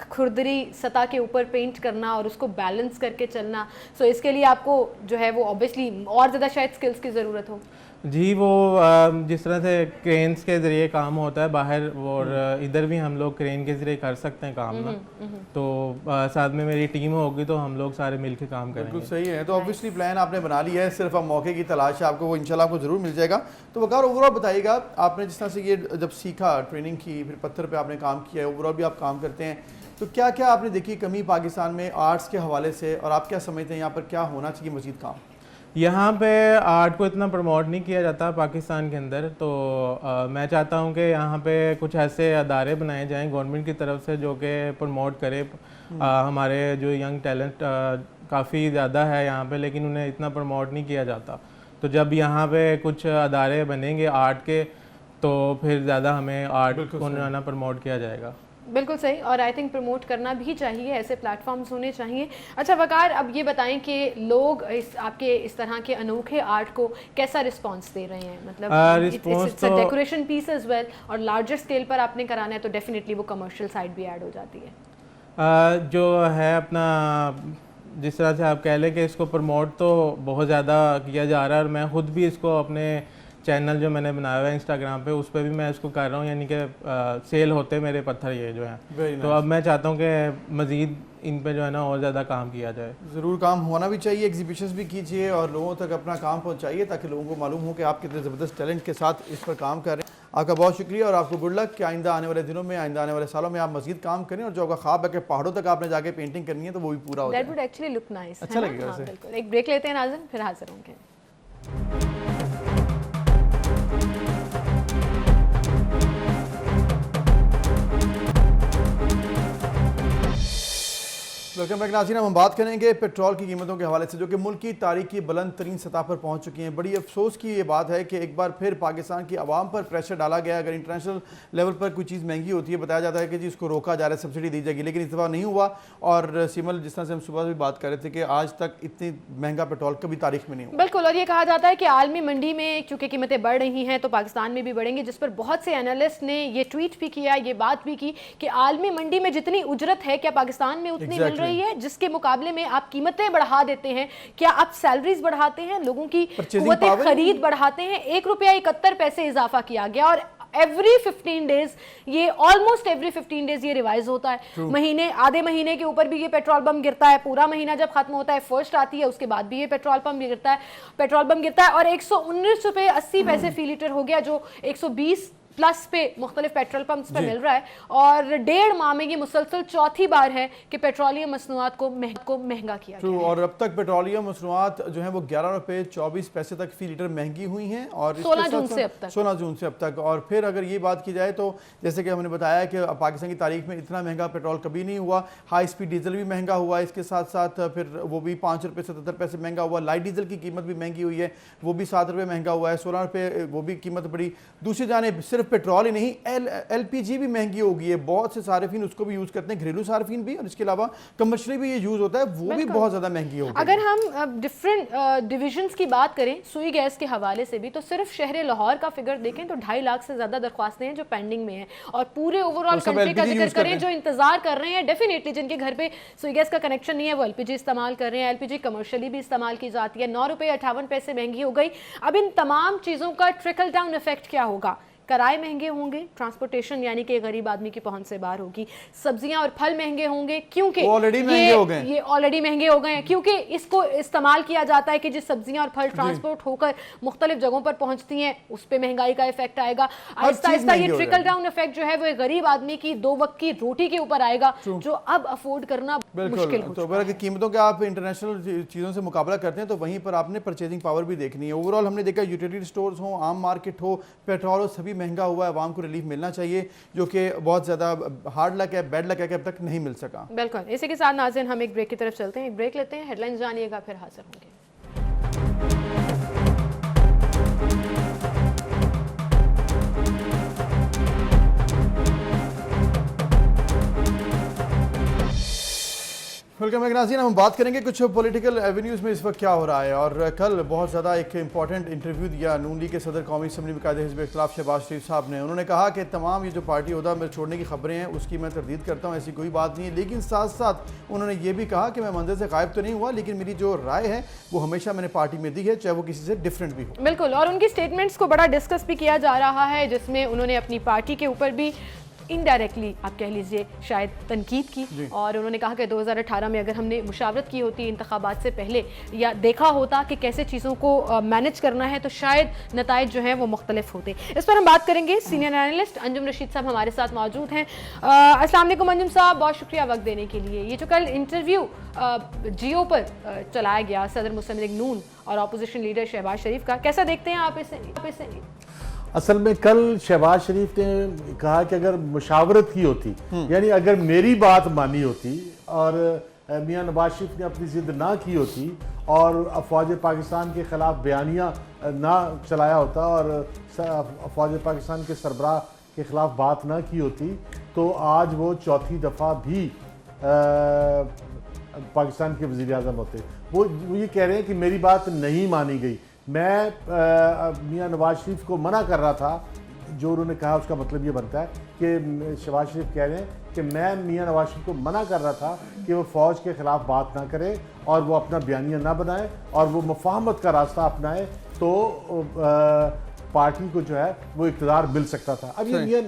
A: खुरदरी सतह के ऊपर पेंट करना और उसको बैलेंस करके चलना, सो इसके लिए आपको जो है वो ऑब्वियसली और ज़्यादा शायद स्किल्स की ज़रूरत हो।
I: जी, वो जिस तरह से क्रेन्स के ज़रिए काम होता है बाहर, और इधर भी हम लोग क्रेन के ज़रिए कर सकते हैं काम ना, तो साथ में मेरी टीम होगी तो हम लोग सारे मिलकर काम करेंगे।
B: बिल्कुल सही है। तो ऑब्वियसली प्लान आपने बना लिया है, सिर्फ अब मौके की तलाश है आपको, वो इंशाल्लाह आपको ज़रूर मिल जाएगा। तो वकार ओवरऑल बताइएगा, आपने जिस तरह से ये जब सीखा, ट्रेनिंग की, फिर पत्थर पे आपने काम किया, ओवरऑल भी आप काम करते हैं, तो क्या क्या आपने देखी कमी पाकिस्तान में आर्ट्स के हवाले से, और आप क्या समझते हैं यहाँ पर क्या होना चाहिए मज़ीद काम?
I: यहाँ पे आर्ट को इतना प्रमोट नहीं किया जाता पाकिस्तान के अंदर, तो मैं चाहता हूँ कि यहाँ पे कुछ ऐसे अदारे बनाए जाएं गवर्नमेंट की तरफ से जो कि प्रमोट करे हमारे जो यंग टैलेंट काफ़ी ज़्यादा है यहाँ पे, लेकिन उन्हें इतना प्रमोट नहीं किया जाता। तो जब यहाँ पे कुछ अदारे बनेंगे आर्ट के, तो फिर ज़्यादा हमें आर्ट को ना प्रमोट किया जाएगा।
A: बिल्कुल सही, और आई थिंक प्रमोट करना भी चाहिए, ऐसे प्लेटफॉर्म्स होने चाहिए। अच्छा वकार, अब ये बताएं कि लोग आपके इस तरह के अनोखे आर्ट को कैसा रिस्पांस दे रहे हैं? मतलब it's a decoration piece as well, और लार्जर स्केल पर आपने कराना है तो डेफिनेटली वो कमर्शियल साइड भी ऐड हो जाती है।
I: जो है अपना, जिस तरह से आप कह लें कि इसको प्रमोट तो बहुत ज़्यादा किया जा रहा है, और मैं ख़ुद भी इसको अपने चैनल जो मैंने बनाया हुआ है इंस्टाग्राम पे, उस पर भी मैं इसको कर रहा हूँ, यानी कि सेल होते मेरे पत्थर ये जो हैं। तो अब मैं चाहता हूँ कि मज़ीद इन पे जो है ना और ज़्यादा काम किया जाए।
B: ज़रूर काम होना भी चाहिए, एग्जीबिशंस भी कीजिए और लोगों तक अपना काम पहुँचाइए, ताकि लोगों को मालूम हो कि आप कितने ज़बरदस्त टैलेंट के साथ इस पर काम कर रहे हैं। आपका बहुत शुक्रिया और आपको गुड लक कि आइंदा आने वाले दिनों में, आइंदा आने वाले सालों में आप मज़ीद काम करें, और जो आपका ख्वाब है कि पहाड़ों तक आपने जाके पेंटिंग करनी है तो वो भी पूरा हो जाए।
A: That would actually look nice.
B: अच्छा लगेगा वैसे।
A: बिल्कुल। एक ब्रेक लेते हैं नाज़रीन, फिर हाजिर होंगे।
B: वेलकम बैक नाज़रीन, हम बात करेंगे पेट्रोल की कीमतों के हवाले से, जो कि मुल्क की तारीख की बुलंद तरीन सतह पर पहुंच चुकी हैं। बड़ी अफसोस की ये बात है कि एक बार फिर पाकिस्तान की आवाम पर प्रेशर डाला गया। अगर इंटरनेशनल लेवल पर कोई चीज़ महंगी होती है, बताया जाता है कि जी इसको रोका जा रहा है, सब्सिडी दी जाएगी, लेकिन इस दफ़ा नहीं हुआ। और सिमल, जिस तरह से हम सुबह भी बात कर रहे थे कि आज तक इतनी महंगा पेट्रोल कभी तारीख में नहीं हुआ।
A: बिल्कुल, और ये कहा जाता है कि आलमी मंडी में चूँकि कीमतें बढ़ रही हैं तो पाकिस्तान में भी बढ़ेंगी, जिस पर बहुत से एनालिस्ट ने ये ट्वीट भी किया, ये बात भी की कि आलमी मंडी में जितनी उजरत है क्या पाकिस्तान में उतनी मिल रही है, जिसके मुकाबले में आप कीमतें बढ़ा देते हैं? क्या आप सैलरीज बढ़ाते हैं, लोगों की कुव्वत खरीद बढ़ाते हैं? 1 रुपया 71 पैसे इजाफा किया गया, और एवरी 15 डेज ये ऑलमोस्ट एवरी 15 डेज ये रिवाइज होता है। महीने, आधे महीने के ऊपर भी ये पेट्रोल बम गिरता है, पूरा महीना जब खत्म होता है, फर्स्ट आती है, उसके बाद भी ये पेट्रोल बम गिरता है, और 119 रुपये 80 पैसे फी लीटर हो गया, जो 120 प्लस पे मुख्तलिफ पेट्रोल पंप्स पे मिल रहा है। और 1.5 माह में ये मुसलसल चौथी बार है कि पेट्रोलियम मसनूआत को महंगा किया गया है।
B: और अब तक पेट्रोलियम मसनूआत जो है वो 11 रुपये 24 पैसे तक फी लीटर महंगी हुई हैं, और
A: 16 जून से अब तक। और फिर अगर ये बात की जाए तो जैसे कि हमने बताया कि पाकिस्तान की तारीख में इतना महंगा पेट्रोल कभी नहीं हुआ। हाई स्पीड डीजल भी महंगा हुआ, इसके साथ साथ फिर वो भी 5 रुपये 77 पैसे महंगा हुआ। लाइट डीजल की कीमत भी महंगी हुई है, वो भी 7 रुपये महंगा हुआ है, 16 रुपये वो भी कीमत बढ़ी। दूसरी जानिब सिर्फ पेट्रोल ही नहीं, LPG भी महंगी हो गई है। बहुत से सार्फिन उसको भी यूज़ करते हैं, घरेलू सार्फिन भी, और इसके अलावा कमर्शियली भी ये यूज़ होता है, वो भी बहुत ज़्यादा महंगी हो गई। अगर हम डिफरेंट डिविजन्स की बात करें सुई गैस के हवाले से भी, तो सिर्फ शहर लाहौर का फिगर देखें तो 2.5 लाख से ज़्यादा दरख्वास्तें हैं जो पेंडिंग में हैं, और पूरे ओवरऑल कंट्री का जिक्र करें जो इंतजार कर रहे हैं, डेफिनेटली जिनके घर पे सुई गैस का कनेक्शन नहीं है वो LPG इस्तेमाल कर रहे हैं। LPG कमर्शियली भी इस्तेमाल की जाती है। 9 रुपये 58 पैसे महंगी हो गई। अब इन तमाम चीज़ों का ट्रिकल डाउन इफेक्ट क्या होगा? किराए महंगे होंगे, ट्रांसपोर्टेशन यानी कि गरीब आदमी की पहुंच से बाहर होगी, सब्जियां और फल महंगे होंगे क्योंकि
B: ऑलरेडी महंगे हो गए,
A: ये ऑलरेडी महंगे हो गए हैं क्योंकि इसको इस्तेमाल किया जाता है कि जिस सब्जियां और फल ट्रांसपोर्ट होकर मुख्तलिफ जगहों पर पहुंचती हैं उस पर महंगाई का इफेक्ट आएगा। आहिस्ता आहिस्ता ये ट्रिकल डाउन इफेक्ट जो है वो गरीब आदमी की 2 वक्त की रोटी के ऊपर आएगा जो अब अफोर्ड करना मुश्किल हो।
B: तो अगर कीमतों के आप इंटरनेशनल चीज़ों से मुकाबला करते हैं तो वहीं पर आपने परचेजिंग पावर भी देखनी है। ओवरऑल हमने देखा यूटिलिटी स्टोर्स हो, आम मार्केट हो, पेट्रोल हो, सभी महंगा हुआ है। आवाम को रिलीफ मिलना चाहिए जो कि बहुत ज़्यादा हार्ड लक है, बैड लक है कि अब तक नहीं मिल सका।
A: बिल्कुल, इसी के साथ नाज़रीन हम एक ब्रेक की तरफ चलते हैं, एक ब्रेक लेते हैं, हेडलाइंस जानिएगा फिर हाजिर होंगे।
B: वेलकम नाज़रीन, हम बात करेंगे कुछ पॉलिटिकल एवेन्यूज़ में इस वक्त क्या हो रहा है। और कल बहुत ज़्यादा एक इंपॉर्टेंट इंटरव्यू दिया नून लीग के सदर कौमी असम्बली में कायदे हिज़्ब इख्तिलाफ शहबाज शरीफ साहब ने। उन्होंने कहा कि तमाम ये जो पार्टी ओहदा में छोड़ने की खबरें हैं उसकी मैं तरदीद करता हूँ, ऐसी कोई बात नहीं है। लेकिन साथ साथ उन्होंने ये भी कहा कि मैं मंजर से गायब तो नहीं हुआ, लेकिन मेरी जो राय है वो हमेशा मैंने पार्टी में दी है, चाहे वो किसी से डिफरेंट भी हो।
A: बिल्कुल, और उनकी स्टेटमेंट्स को बड़ा डिस्कस भी किया जा रहा है जिसमें उन्होंने अपनी पार्टी के ऊपर भी इनडायरेक्टली आप कह लीजिए शायद तनकीद की। और उन्होंने कहा कि 2018 में अगर हमने मुशावरत की होती इंतखाबात से पहले या देखा होता कि कैसे चीज़ों को मैनेज करना है तो शायद नताइज जो हैं वो मुख्तलिफ होते। इस पर हम बात करेंगे, सीनियर एनालिस्ट अंजुम रशीद साहब हमारे साथ मौजूद हैं। अस्सलाम वालेकुम अंजुम साहब, बहुत शुक्रिया वक्त देने के लिए। ये जो कल इंटरव्यू जियो पर चलाया गया सदर मुस्लिम लीग नून और अपोजिशन लीडर शहबाज शरीफ का, कैसा देखते हैं आप इसे?
J: असल में कल शहबाज शरीफ ने कहा कि अगर मुशावरत की होती, यानी अगर मेरी बात मानी होती और मियां नवाज शरीफ ने अपनी जिद ना की होती और अफवाज पाकिस्तान के खिलाफ बयानिया ना चलाया होता और अफवाज पाकिस्तान के सरबराह के खिलाफ बात ना की होती तो आज वो चौथी दफ़ा भी पाकिस्तान के वज़ीर आज़म होते। वो ये कह रहे हैं कि मेरी बात नहीं मानी गई। मैं मियां नवाज शरीफ को मना कर रहा था, जो उन्होंने कहा उसका मतलब ये बनता है कि शहबाज शरीफ कह रहे हैं कि मैं मियां नवाज शरीफ को मना कर रहा था कि वो फ़ौज के ख़िलाफ़ बात ना करे और वो अपना बयानिया ना बनाए और वो मुफाहमत का रास्ता अपनाए तो पार्टी को जो है वो इक़्तिदार मिल सकता था। अब ये मियां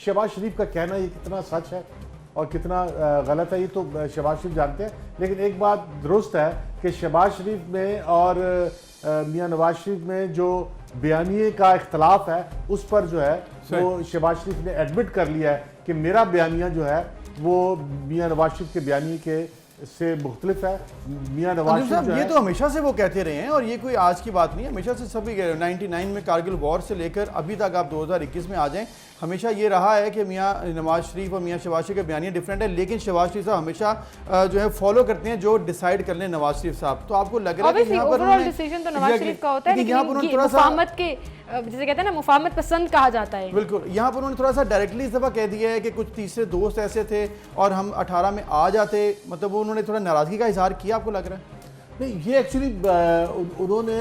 J: शहबाज शरीफ का कहना ये कितना सच है और कितना गलत है ये तो शहबाज शरीफ जानते हैं। लेकिन एक बात दुरुस्त है कि शहबाज शरीफ में और मियां नवाज शरीफ में जो बयानिए का इख्तलाफ है उस पर जो है वो शहबाज शरीफ ने एडमिट कर लिया है कि मेरा बयानिया जो है वो मियां नवाज शरीफ के बयानिए के से मुख्तलिफ है। मियां नवाज शरीफ
B: ये तो हमेशा से वो कहते रहे हैं और ये कोई आज की बात नहीं है, हमेशा से सभी 99 में कारगिल वॉर से लेकर अभी तक आप 2021 में आ जाएं, हमेशा ये रहा है कि मियां नवाज शरीफ और मियां शहबाज शरीफ के बयानिया डिफरेंट है। लेकिन शहबाज शरीफ साहब हमेशा जो है फॉलो करते हैं जो डिसाइड कर लें नवाज शरीफ साहब। तो आपको लग रहा है कि यहाँ पर
A: ओवरऑल डिसीजन तो नवाज शरीफ का होता है, लेकिन यहाँ पर थोड़ा सा मुफाहमत के जिसे कहते हैं ना मुफाहमत पसंद कहा जाता है।
B: बिल्कुल, यहाँ पर उन्होंने थोड़ा सा डायरेक्टली इस दफ़ा कह दिया है कि कुछ तीसरे दोस्त ऐसे थे और हम 18 में आ जाते, मतलब वो उन्होंने थोड़ा नाराज़गी का इजहार किया। आपको लग रहा है?
J: नहीं, ये एक्चुअली उन्होंने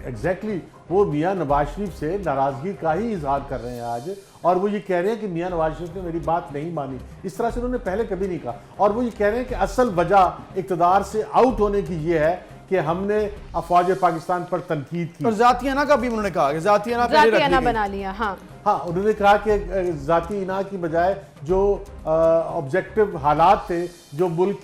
J: एग्जैक्टली वो मियां नवाज शरीफ से नाराज़गी का ही इजहार कर रहे हैं आज और वो ये कह रहे हैं कि मियां नवाज शरीफ ने मेरी बात नहीं मानी। इस तरह से उन्होंने पहले कभी नहीं कहा और वो ये कह रहे हैं कि असल वजह इक़्तिदार से आउट होने की ये है कि हमने अफवाज पाकिस्तान पर तनकीद की
B: और ज़ातियाना का भी उन्होंने कहा कि ज़ातियाना
A: बना लिया। हाँ,
J: उन्होंने कहा कि ज़ाती इना की बजाय जो ऑब्जेक्टिव हालात थे, जो मुल्क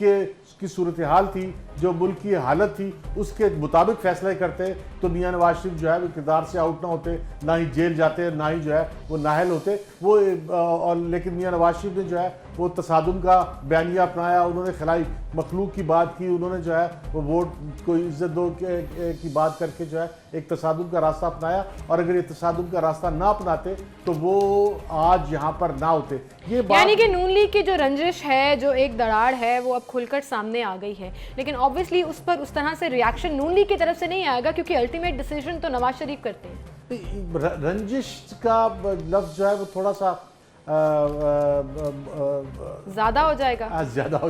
J: की सूरत हाल थी, जो मुल्क की हालत थी उसके मुताबिक फैसले करते तो मियां नवाज शरीफ जो है वो इक़्तिदार से आउट ना होते, ना ही जेल जाते, ना ही जो है वो नाहल होते वो। और लेकिन मियां नवाज शरीफ ने जो है वो तसादुम का बयानिया अपनाया, उन्होंने खिलाई मखलूक की बात की, उन्होंने जो है वो वोट को इज्जत दो की बात करके जो है एक तसादुम का रास्ता अपनाया। और अगर ये तसादुम का रास्ता ना अपनाते तो वो आज यहाँ पर ना होते। ये बात
A: यानी कि नून लीग की जो रंजिश है, जो एक दरार है, वो अब खुलकर सामने आ गई है। लेकिन ऑब्वियसली उस पर उस तरह से रिएक्शन नून लीग की तरफ से नहीं आएगा क्योंकि अल्टीमेट डिसीजन तो नवाज शरीफ करते हैं।
J: रंजिश का लफ्ज जो है वो थोड़ा सा
A: ज्यादा हो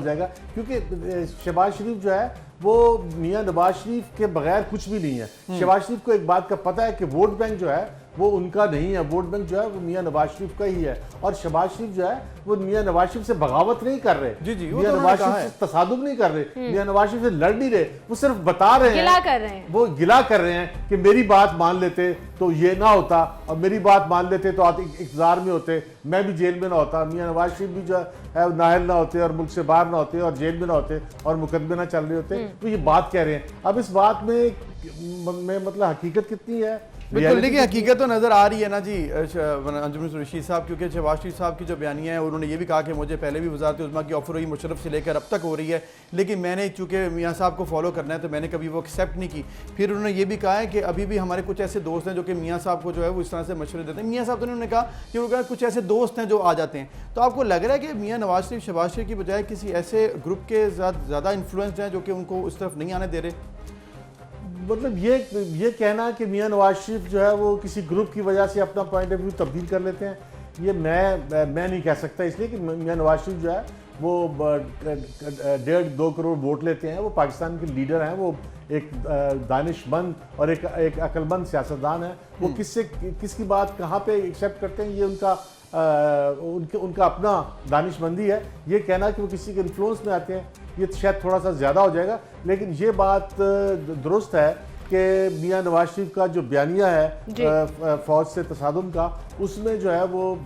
A: जाएगा
J: क्योंकि शहबाज शरीफ जो है वो मियां नवाज शरीफ के बगैर कुछ भी नहीं है। शहबाज शरीफ को एक बात का पता है कि वोट बैंक जो है वो उनका नहीं है, वोट बैंक जो है वो मियां नवाज शरीफ का ही है। और शहबाज शरीफ जो है वो मियां नवाज शरीफ से बगावत नहीं कर रहे,
B: जी जी,
J: मियां नवाज शरीफ से तसादुम नहीं कर रहे, मियां नवाज शरीफ से लड़ नहीं रहे, वो सिर्फ बता रहे हैं, वो गिला कर रहे हैं कि मेरी बात मान लेते तो ये ना होता, और मेरी बात मान लेते तो आप इक़्तिदार में होते, मैं भी जेल में ना होता, मियां नवाज शरीफ भी जो है नाहल ना होते और मुल्क से बाहर ना होते और जेल में ना होते और मुकदमे ना चल रहे होते। तो ये बात कह रहे हैं। अब इस बात में मतलब हकीकत कितनी है?
B: बिल्कुल, देखिए हकीकत तो नज़र आ रही है ना जी अंजुम रशीद साहब, क्योंकि शहबाज शरीफ साहब की जो बयानियाँ हैं उन्होंने ये भी कहा कि मुझे पहले भी वज़ारत उज़्मा की ऑफर हुई, मुशर्रफ से लेकर अब तक हो रही है, लेकिन मैंने चूँकि मियाँ साहब को फॉलो करना है तो मैंने कभी वो एक्सेप्ट नहीं की। फिर उन्होंने ये भी कहा है कि अभी भी हमारे कुछ ऐसे दोस्त हैं जो कि मियाँ साहब को जो है वो इस तरह से मशवरे देते हैं। मियाँ साहब तो उन्होंने कहा कि उनका कुछ ऐसे दोस्त हैं जो आ जाते हैं। तो आपको लग रहा है कि मियाँ नवाज शरीफ शहबाज शरीफ की बजाय किसी ऐसे ग्रुप के ज़्यादा इन्फ्लुएंस हैं जो कि उनको उस तरफ नहीं आने दे रहे?
J: मतलब ये कहना कि मियां नवाज शरीफ जो है वो किसी ग्रुप की वजह से अपना पॉइंट ऑफ व्यू तब्दील कर लेते हैं, ये मैं नहीं कह सकता, इसलिए कि मियां नवाज शरीफ जो है वो 1.5-2 करोड़ वोट लेते हैं, वो पाकिस्तान के लीडर हैं, वो एक दानिशमंद और एक अक्लमंद सियासतदान है। वो किसकी बात कहाँ पे एक्सेप्ट करते हैं, ये उनका अपना दानिशमंदी है। ये कहना कि वो किसी के इन्फ्लुएंस में आते हैं ये शायद थोड़ा सा ज़्यादा हो जाएगा, लेकिन ये बात दुरुस्त है कि मियां नवाज शरीफ का जो बयानिया है फौज से तसादुम का, उसमें जो है वो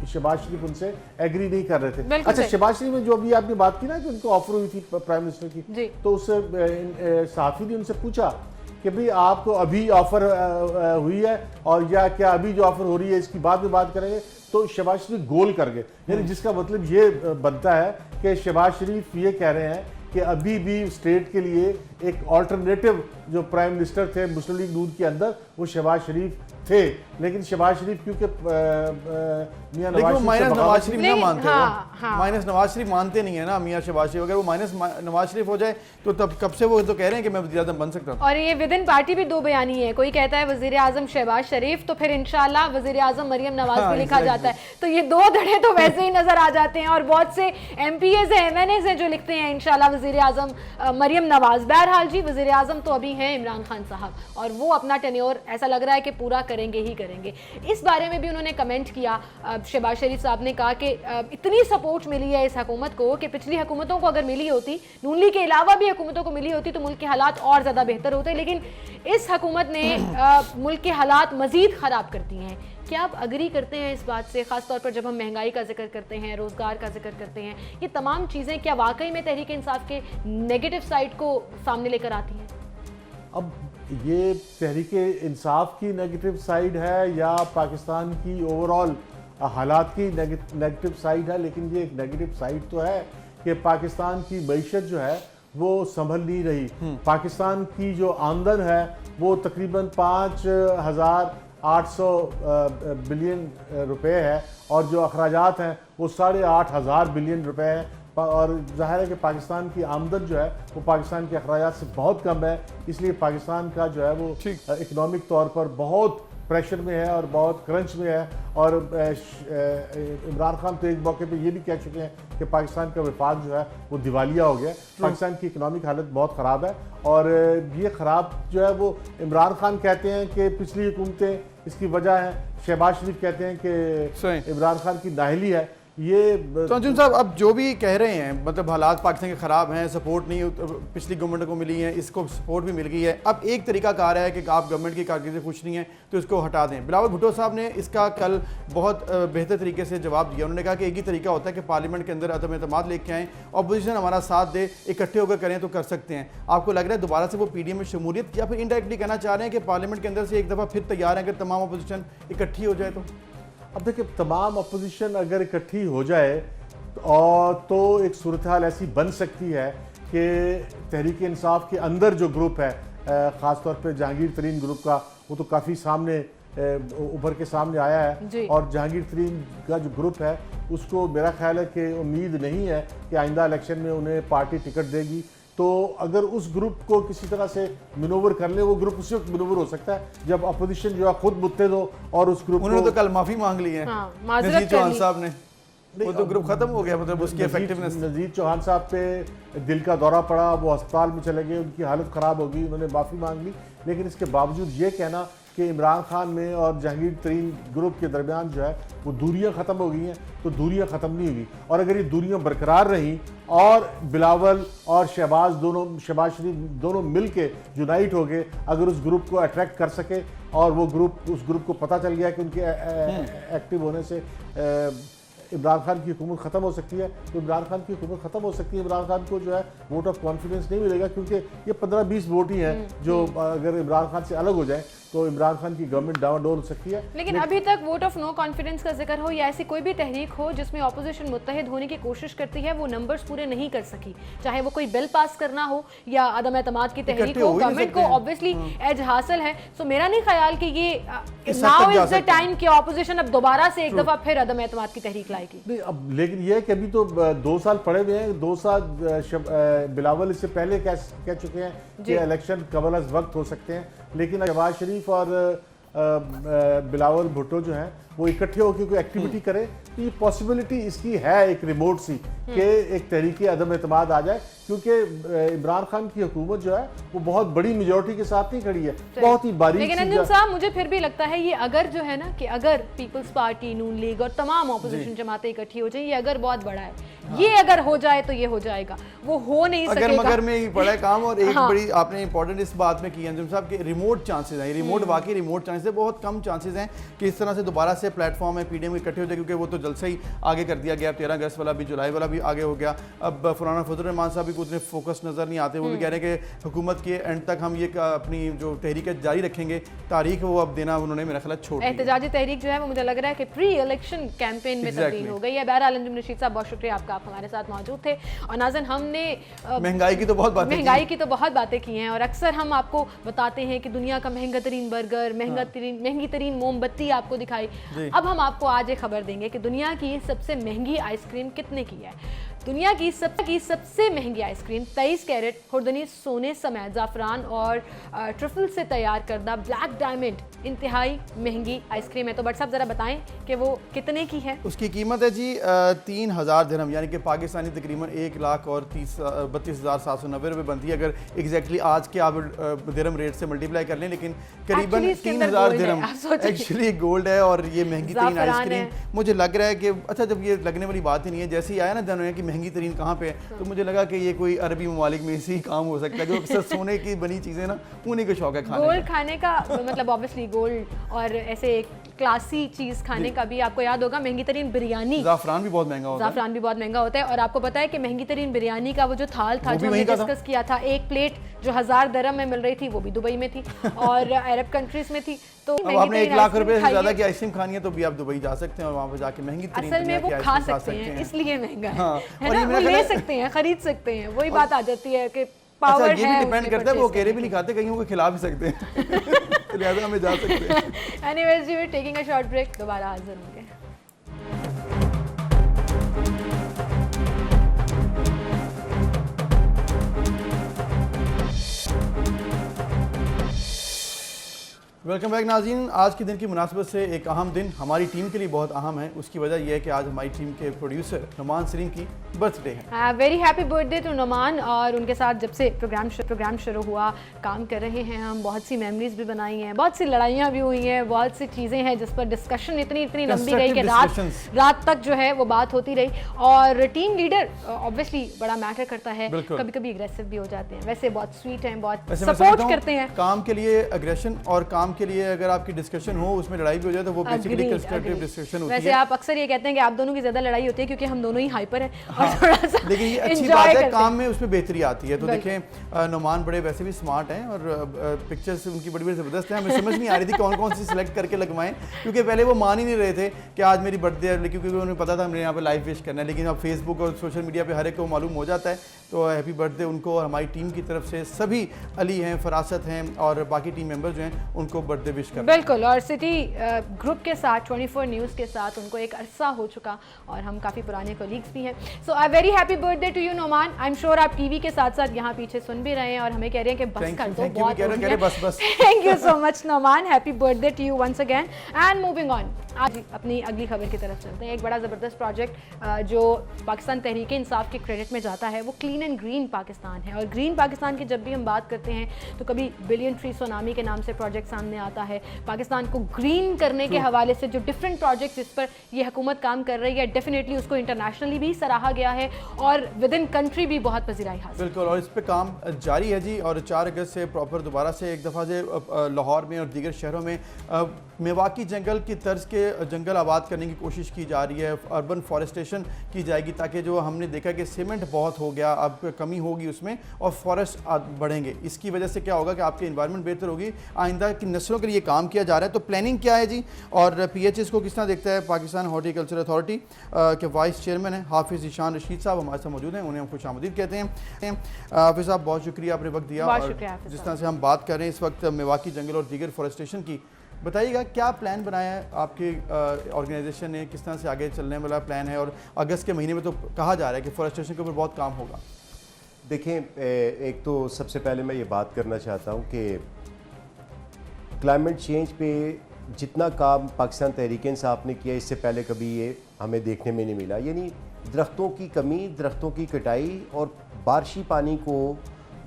J: शहबाज शरीफ उनसे एग्री नहीं कर रहे थे। अच्छा, शहबाज शरीफ में जो अभी आपने बात की ना कि उनको ऑफर हुई थी प्राइम मिनिस्टर की, तो उससे सहाफ़ी ने उनसे पूछा कि भाई आपको अभी ऑफर हुई है और या क्या अभी जो ऑफर हो रही है इसकी बाद में बात करेंगे, तो शहबाज शरीफ गोल कर गए। यानी जिसका मतलब ये बनता है कि शहबाज शरीफ ये कह रहे हैं कि अभी भी स्टेट के लिए एक ऑल्टरनेटिव जो प्राइम मिनिस्टर थे मुस्लिम लीग नून के अंदर वो शहबाज शरीफ थे, लेकिन शहबाज शरीफ क्योंकि मियां
B: नवाज शरीफ ना मानते हैं, माइनस नवाज शरीफ मानते नहीं है ना मियां शहबाज शरीफ। अगर वो माइनस नवाज शरीफ हो जाए तो तब कब से वो तो कह रहे हैं कि मैं वज़ीर आज़म बन सकता हूं।
A: और ये विद इन पार्टी भी दो बयानी है, कोई कहता है वज़ीर आज़म शहबाज शरीफ तो फिर इंशाल्लाह वज़ीर आज़म मरियम नवाज भी लिखा जाता है, तो ये दो धड़े तो वैसे ही नजर आ जाते हैं। और बहुत से MPAs हैं, MNAs हैं जो लिखते हैं इंशाल्लाह वज़ीर आज़म मरियम नवाज। बहरहाल जी वज़ीर आज़म तो अभी हैं इमरान खान साहब, और वो अपना टेन्योर ऐसा लग रहा है कि पूरा करेंगे ही करेंगे। इस बारे में भी उन्होंने कमेंट किया, शहबाज शरीफ साहब ने कहा कि इतनी सपोर्ट मिली है इस हुकूमत को कि पिछली हुकूमतों को अगर मिली होती, नून लीग के अलावा भी हुकूमतों को मिली होती तो मुल्क के हालात और ज़्यादा बेहतर होते, लेकिन इस हुकूमत ने मुल्क के हालात मज़ीद ख़राब कर दिए हैं। क्या आप अग्री करते हैं इस बात से, ख़ासतौर पर जब हम महंगाई का जिक्र करते हैं, रोज़गार का जिक्र करते हैं, ये तमाम चीज़ें क्या वाकई में तहरीक इंसाफ के नेगेटिव साइड को सामने लेकर आती हैं?
J: अब ये तहरीक इंसाफ की नेगेटिव साइड है या पाकिस्तान की ओवरऑल हालात की नेगेटिव साइड है, लेकिन ये एक नेगेटिव साइड तो है कि पाकिस्तान की मईशत जो है वो संभल नहीं रही। पाकिस्तान की जो आमदन है वो तकरीबन 5,800 बिलियन रुपए है और जो अखराजात हैं वो 8,500 बिलियन रुपए हैं। और जाहिर है कि पाकिस्तान की आमदन जो है वो पाकिस्तान के अखराजात से बहुत कम है, इसलिए पाकिस्तान का जो है वो इकनॉमिक तौर पर बहुत प्रेशर में है और बहुत क्रंच में है। और इमरान खान तो एक मौके पे ये भी कह चुके हैं कि पाकिस्तान का विफाक जो है वो दिवालिया हो गया। पाकिस्तान की इकनॉमिक हालत बहुत ख़राब है और ये ख़राब जो है वो इमरान खान कहते हैं कि पिछली हुकूमतें इसकी वजह है, शहबाज शरीफ कहते हैं कि इमरान खान की नाहली है। ये
B: तो अंजुम साहब अब जो भी कह रहे हैं मतलब हालात पाकिस्तान के ख़राब हैं, सपोर्ट नहीं पिछली गवर्नमेंट को मिली है, इसको सपोर्ट भी मिल गई है। अब एक तरीका कार है कि आप गवर्नमेंट की कारकर्दगी से खुश नहीं है तो इसको हटा दें। बिलावल भुट्टो साहब ने इसका कल बहुत बेहतर तरीके से जवाब दिया। उन्होंने कहा कि एक ही तरीका होता है कि पार्लियामेंट के अंदर अदम एतमाद लेके आएँ, अपोजिशन हमारा साथ दे, इकट्ठे होकर करें तो कर सकते हैं। आपको लग रहा है दोबारा से वो PDM में शमूलियत, या फिर इनडायरेक्टली कहना चाह रहे हैं कि पार्लियामेंट के अंदर से एक दफ़ा फिर तैयार है अगर तमाम अपोजिशन इकट्ठी हो जाए तो?
J: अब देखिए, तमाम अपोजिशन अगर इकट्ठी हो जाए और तो एक सूरत हाल ऐसी बन सकती है कि तहरीक इंसाफ के अंदर जो ग्रुप है, ख़ास तौर पे जहांगीर तरीन ग्रुप का, वो तो काफ़ी सामने उभर के सामने आया है। और जहांगीर तरीन का जो ग्रुप है उसको मेरा ख्याल है कि उम्मीद नहीं है कि आइंदा इलेक्शन में उन्हें पार्टी टिकट देगी। तो अगर उस ग्रुप को किसी तरह से मनोवर कर ले, वो ग्रुप उसी वक्त मनोवर हो सकता है जब अपोजिशन जो है खुद मुत्तहद हो और उस ग्रुप
B: उन्होंने तो कल माफ़ी मांग ली है नज़ीर चौहान साहब ने, वो तो ग्रुप खत्म हो गया, मतलब उसकी इफेक्टिवनेस।
J: नज़ीर चौहान साहब पे दिल का दौरा पड़ा, वो अस्पताल में चले गए, उनकी हालत ख़राब हो गई, उन्होंने माफ़ी मांग ली। लेकिन इसके बावजूद ये कहना कि इमरान खान में और जहांगीर तरीन ग्रुप के दरमियान जो है वो दूरियां ख़त्म हो गई हैं, तो दूरियां ख़त्म नहीं होगी। और अगर ये दूरियां बरकरार रहीं और बिलावल और शहबाज शरीफ दोनों मिल के यूनाइट हो गए, अगर उस ग्रुप को अट्रैक्ट कर सके और वो उस ग्रुप को पता चल गया कि उनके एक्टिव होने से इमरान खान की हुकूमत ख़त्म हो सकती है, तो इमरान खान की हुकूमत ख़त्म हो सकती है। इमरान खान को जो है वोट ऑफ कॉन्फिडेंस नहीं मिलेगा, क्योंकि ये 15-20 वोट ही हैं जो अगर इमरान खान से अलग हो जाए तो इमरान खान की गवर्नमेंट डावाडोल हो सकती है।
A: लेकिन अभी तक वोट ऑफ नो कॉन्फिडेंस का जिक्र हो या ऐसी कोई भी तहरीक हो जिसमें ऑपोजिशन मुत्तहिद होने की कोशिश करती है, वो नंबर्स पूरे नहीं कर सकी, चाहे वो कोई बिल पास करना हो या अदम एतमाद की तहरीक हो। गवर्नमेंट को ऑब्वियसली एज हासिल है, सो मेरा नहीं ख्याल कि ये नाउ इज द टाइम कि ऑपोजिशन अब दोबारा से एक दफा फिर अदम एतमाद की तहरीक लाएगी।
J: अब लेकिन ये कि अभी तो 2 साल पड़े हुए हैं, 2 साल बिलावल इससे पहले कह चुके हैं कि इलेक्शन कबल अज वक्त हो सकते हैं, लेकिन शहबाज शरीफ और बिलावल भुट्टो जो हैं वो इकट्ठे होकर कोई एक्टिविटी करें तो ये पॉसिबिलिटी इसकी है एक रिमोट सी कि एक तहरीकी अदम एतमाद आ जाए, क्योंकि इमरान खान की हुकूमत जो है वो बहुत बड़ी मेजोरिटी के साथ नहीं खड़ी है, बहुत ही बारीक।
A: लेकिन अंजुम साहब मुझे फिर भी लगता है ये अगर जो है ना कि अगर पीपल्स पार्टी, नून लीग और तमाम ऑपोजिशन जमातें इकट्ठी हो जाए, ये अगर बहुत बड़ा है, ये अगर हो जाए तो ये हो जाएगा, वो हो नहीं सकेगा।
B: अगर मगर में ही बड़ा है काम। और एक बड़ी आपने इंपॉर्टेंट इस बात में की अंजुम साहब कि रिमोट चांसेस हैं, रिमोट वाकई रिमोट चांसेस है, बहुत कम चांसेस हैं कि इस तरह से दोबारा से प्लेटफॉर्म है पीडीएम इकट्ठे हो जाए, क्योंकि वो तो जल्द से ही आगे कर दिया गया। 13 अगस्त वाला भी, जुलाई वाला भी आगे हो गया। अब फौलाना फजल रहमान साहब भी उतने फोकस नजर नहीं आते, वो भी कह रहे हैं कि हुकूमत के एंड तक हम ये अपनी जो तहरीक जारी रखेंगे, तारीख वो अब देना उन्होंने मेरा ख्याल छोड़ दिया।
A: एहतजाजी तहरीक जो है वो मुझे लग रहा है कि प्री इलेक्शन कैंपेन में तब्दील हो गई है। बहरहाल अंजुम रशीद साहब बहुत शुक्रिया आपका, आप हमारे साथ मौजूद थे। और नाज़रीन हमने
B: महंगाई की तो बहुत
A: बातें की हैं और अक्सर हम आपको बताते हैं कि दुनिया का महंगा तरीन बर्गर, महंगी तरीन मोमबत्ती आपको दिखाई। अब हम आपको आज एक खबर देंगे कि दुनिया की सबसे महंगी आइसक्रीम कितने की है। दुनिया की सबसे महंगी आइसक्रीम 23 कैरेट खुर्दनी सोने समेत ज़ाफ़रान और ट्रफल से तैयार करदा ब्लैक डायमंड इंतहाई महंगी आइसक्रीम है। तो बट साहब ज़रा बताएं कि वो कितने की है।
B: उसकी कीमत है जी 3000 दिरहम, यानी कि पाकिस्तानी तकरीबन 1,32,790 रुपये बनती है, अगर एग्जैक्टली आज के आप दिरहम रेट से मल्टीप्लाई कर लें, लेकिन करीबन 3000 दिरहम एक्चुअली गोल्ड है और ये महंगी तरीन आइसक्रीम। मुझे लग रहा है कि अच्छा, जब ये लगने वाली बात ही नहीं है, जैसे ही आया ना जानो कि महंगी तरीन कहाँ पे है, तो मुझे लगा कि ये कोई अरबी ममालिक में इसी काम हो सकता है, जो अक्सर सोने की बनी चीज़ें ना उन्हीं को शौक है खाने
A: गोल्ड खाने का। मतलब ऑब्वियसली गोल्ड और ऐसे क्लासी चीज़ खाने का भी आपको याद होगा महंगी तरीन बिरयानी।
B: ज़ाफ़रान भी बहुत महंगा
A: होता है। और आपको पता है कि महंगी तरीन बिरयानी का वो जो थाल था जो हमने डिस्कस किया था, एक प्लेट जो 1000 दिरहम में मिल रही थी, वो भी दुबई में थी और अरब कंट्रीज में थी। तो
B: आपने 1 लाख रुपए से ज़्यादा की आइसक्रीम खानी है तो भी आप दुबई जा सकते हैं और वहाँ पर जाके महंगी तरीन
A: असल में वो खा सकते हैं, इसलिए महंगा है ना, वो ले सकते हैं, खरीद सकते हैं। वही बात आ जाती है कि पावर
B: ये भी डिपेंड करता है, वो अकेले भी नहीं खाते, कहीं वो खिला भी सकते हैं लिहाजा हमें जा सकते हैं।
A: Anyways we are taking a short break, दोबारा हाजिर होंगे।
B: वेलकम बैक नाज़रीन। आज के दिन की मुनासिबत से एक अहम दिन हमारी टीम के लिए बहुत अहम है। उसकी वजह यह है कि आज हमारी टीम के प्रोड्यूसर नुमान सलीम की बर्थडे है।
A: Very happy birthday to Numan. और उनके साथ जब से प्रोग्राम शुरू हुआ काम कर रहे हैं हम, बहुत सी मेमोरीज भी बनाई हैं, बहुत सी लड़ाइयाँ भी हुई हैं, बहुत सी चीज़ें हैं जिस पर डिस्कशन इतनी लंबी गई कि रात तक जो है वो बात होती रही। और टीम लीडर ऑब्वियसली बड़ा मैटर करता है, कभी कभी एग्रेसिव भी हो जाते हैं, वैसे बहुत स्वीट हैं, बहुत सपोर्ट करते हैं।
B: काम के लिए एग्रेशन और काम के लिए अगर आपकी डिस्कशन हो उसमें लड़ाई भी हो जाए तो वो बेसिकली कंस्ट्रक्टिव डिस्कशन होती है।
A: वैसे आप अक्सर ये कहते हैं कि आप दोनों की ज्यादा लड़ाई होती है क्योंकि हम दोनों ही हाइपर हैं और थोड़ा सा
B: लेकिन ये अच्छी बात है, काम में उसमें बेहतरी आती है। तो देखें नुमान बड़े वैसे भी स्मार्ट हैं और पिक्चर्स उनकी बड़ी बड़ी ज़बरदस्त हैं। हमें समझ नहीं आ रही थी कौन कौन सी सिलेक्ट करके लगवाएं, क्योंकि पहले वो मान ही नहीं रहे थे कि आज मेरी बर्थडे है, क्योंकि उन्हें पता था हमने यहाँ पे लाइव विश करना है। लेकिन अब फेसबुक और सोशल मीडिया पे हर एक को मालूम हो जाता है। तो हैप्पी बर्थडे उनको और हमारी टीम की तरफ से सभी अली हैं, फरासत हैं और बाकी टीम मेंबर जो हैं उनको बर्थडे विश करते हैं।
A: बिल्कुल। और सिटी ग्रुप के साथ 24 न्यूज़ के साथ उनको एक अरसा हो चुका और हम काफ़ी पुराने कोलीग्स भी हैं। So a very happy birthday to you Numan. I am sure आप टीवी के साथ साथ यहाँ पीछे सुन भी रहे हैं और हमें कह रहे हैं कि बस कर दो, बहुत
B: बस।
A: Thank you so much Numan, happy birthday to you once again. And moving on, आज अपनी अगली खबर की तरफ चलते हैं। एक बड़ा ज़बरदस्त प्रोजेक्ट जो पाकिस्तान तहरीक इंसाफ के क्रेडिट में जाता है वो क्लीन एंड ग्रीन पाकिस्तान है। और ग्रीन पाकिस्तान की जब भी हम बात करते हैं तो कभी बिलियन ट्री सुनामी के नाम से प्रोजेक्ट सामने सामने आता है। पाकिस्तान को ग्रीन करने के हवाले से जो डिफरेंट प्रोजेक्ट्स इस पर ये हुकूमत काम कर रही है, डेफिनेटली उसको इंटरनेशनली भी सराहा गया है और विद इन कंट्री भी बहुत पजीराई हासिल।
B: बिल्कुल, और इस पे काम जारी है जी। और 4 अगस्त से प्रॉपर दोबारा से एक दफ़ा से लाहौर में और दीगर शहरों में मेवाकी जंगल की तर्ज के जंगल आबाद करने की कोशिश की जा रही है, अर्बन फॉरेस्टेशन की जाएगी, ताकि जो हमने देखा कि सीमेंट बहुत हो गया, अब कमी होगी उसमें और फॉरेस्ट बढ़ेंगे। इसकी वजह से क्या होगा कि आपकी इन्वायरमेंट बेहतर होगी, आइंदा की नस्लों के लिए काम किया जा रहा है। तो प्लानिंग क्या है जी, और PHS को किस तरह देखता है पाकिस्तान हॉर्टिकल्चर अथॉरिटी के वाइस चेयरमैन हैं हाफिज़ ईशान रशीद साहब हमारे साथ मौजूद हैं, उन्हें हम खुशामदीद कहते हैं। हाफिज़ साहब बहुत शुक्रिया आपने वक्त दिया, और जिस तरह से हम बात कर रहे हैं इस वक्त मेवाकी जंगल और दीगर फॉरेस्टेशन की, बताइएगा क्या प्लान बनाया है आपके ऑर्गेनाइजेशन ने, किस तरह से आगे चलने वाला प्लान है, और अगस्त के महीने में तो कहा जा रहा है कि फॉरेस्टेशन के ऊपर बहुत काम होगा।
K: देखें, एक तो सबसे पहले मैं ये बात करना चाहता हूँ कि क्लाइमेट चेंज पे जितना काम पाकिस्तान तहरीक इंसाफ ने किया, इससे पहले कभी ये हमें देखने में नहीं मिला। यानी दरख्तों की कमी, दरख्तों की कटाई और बारिशी पानी को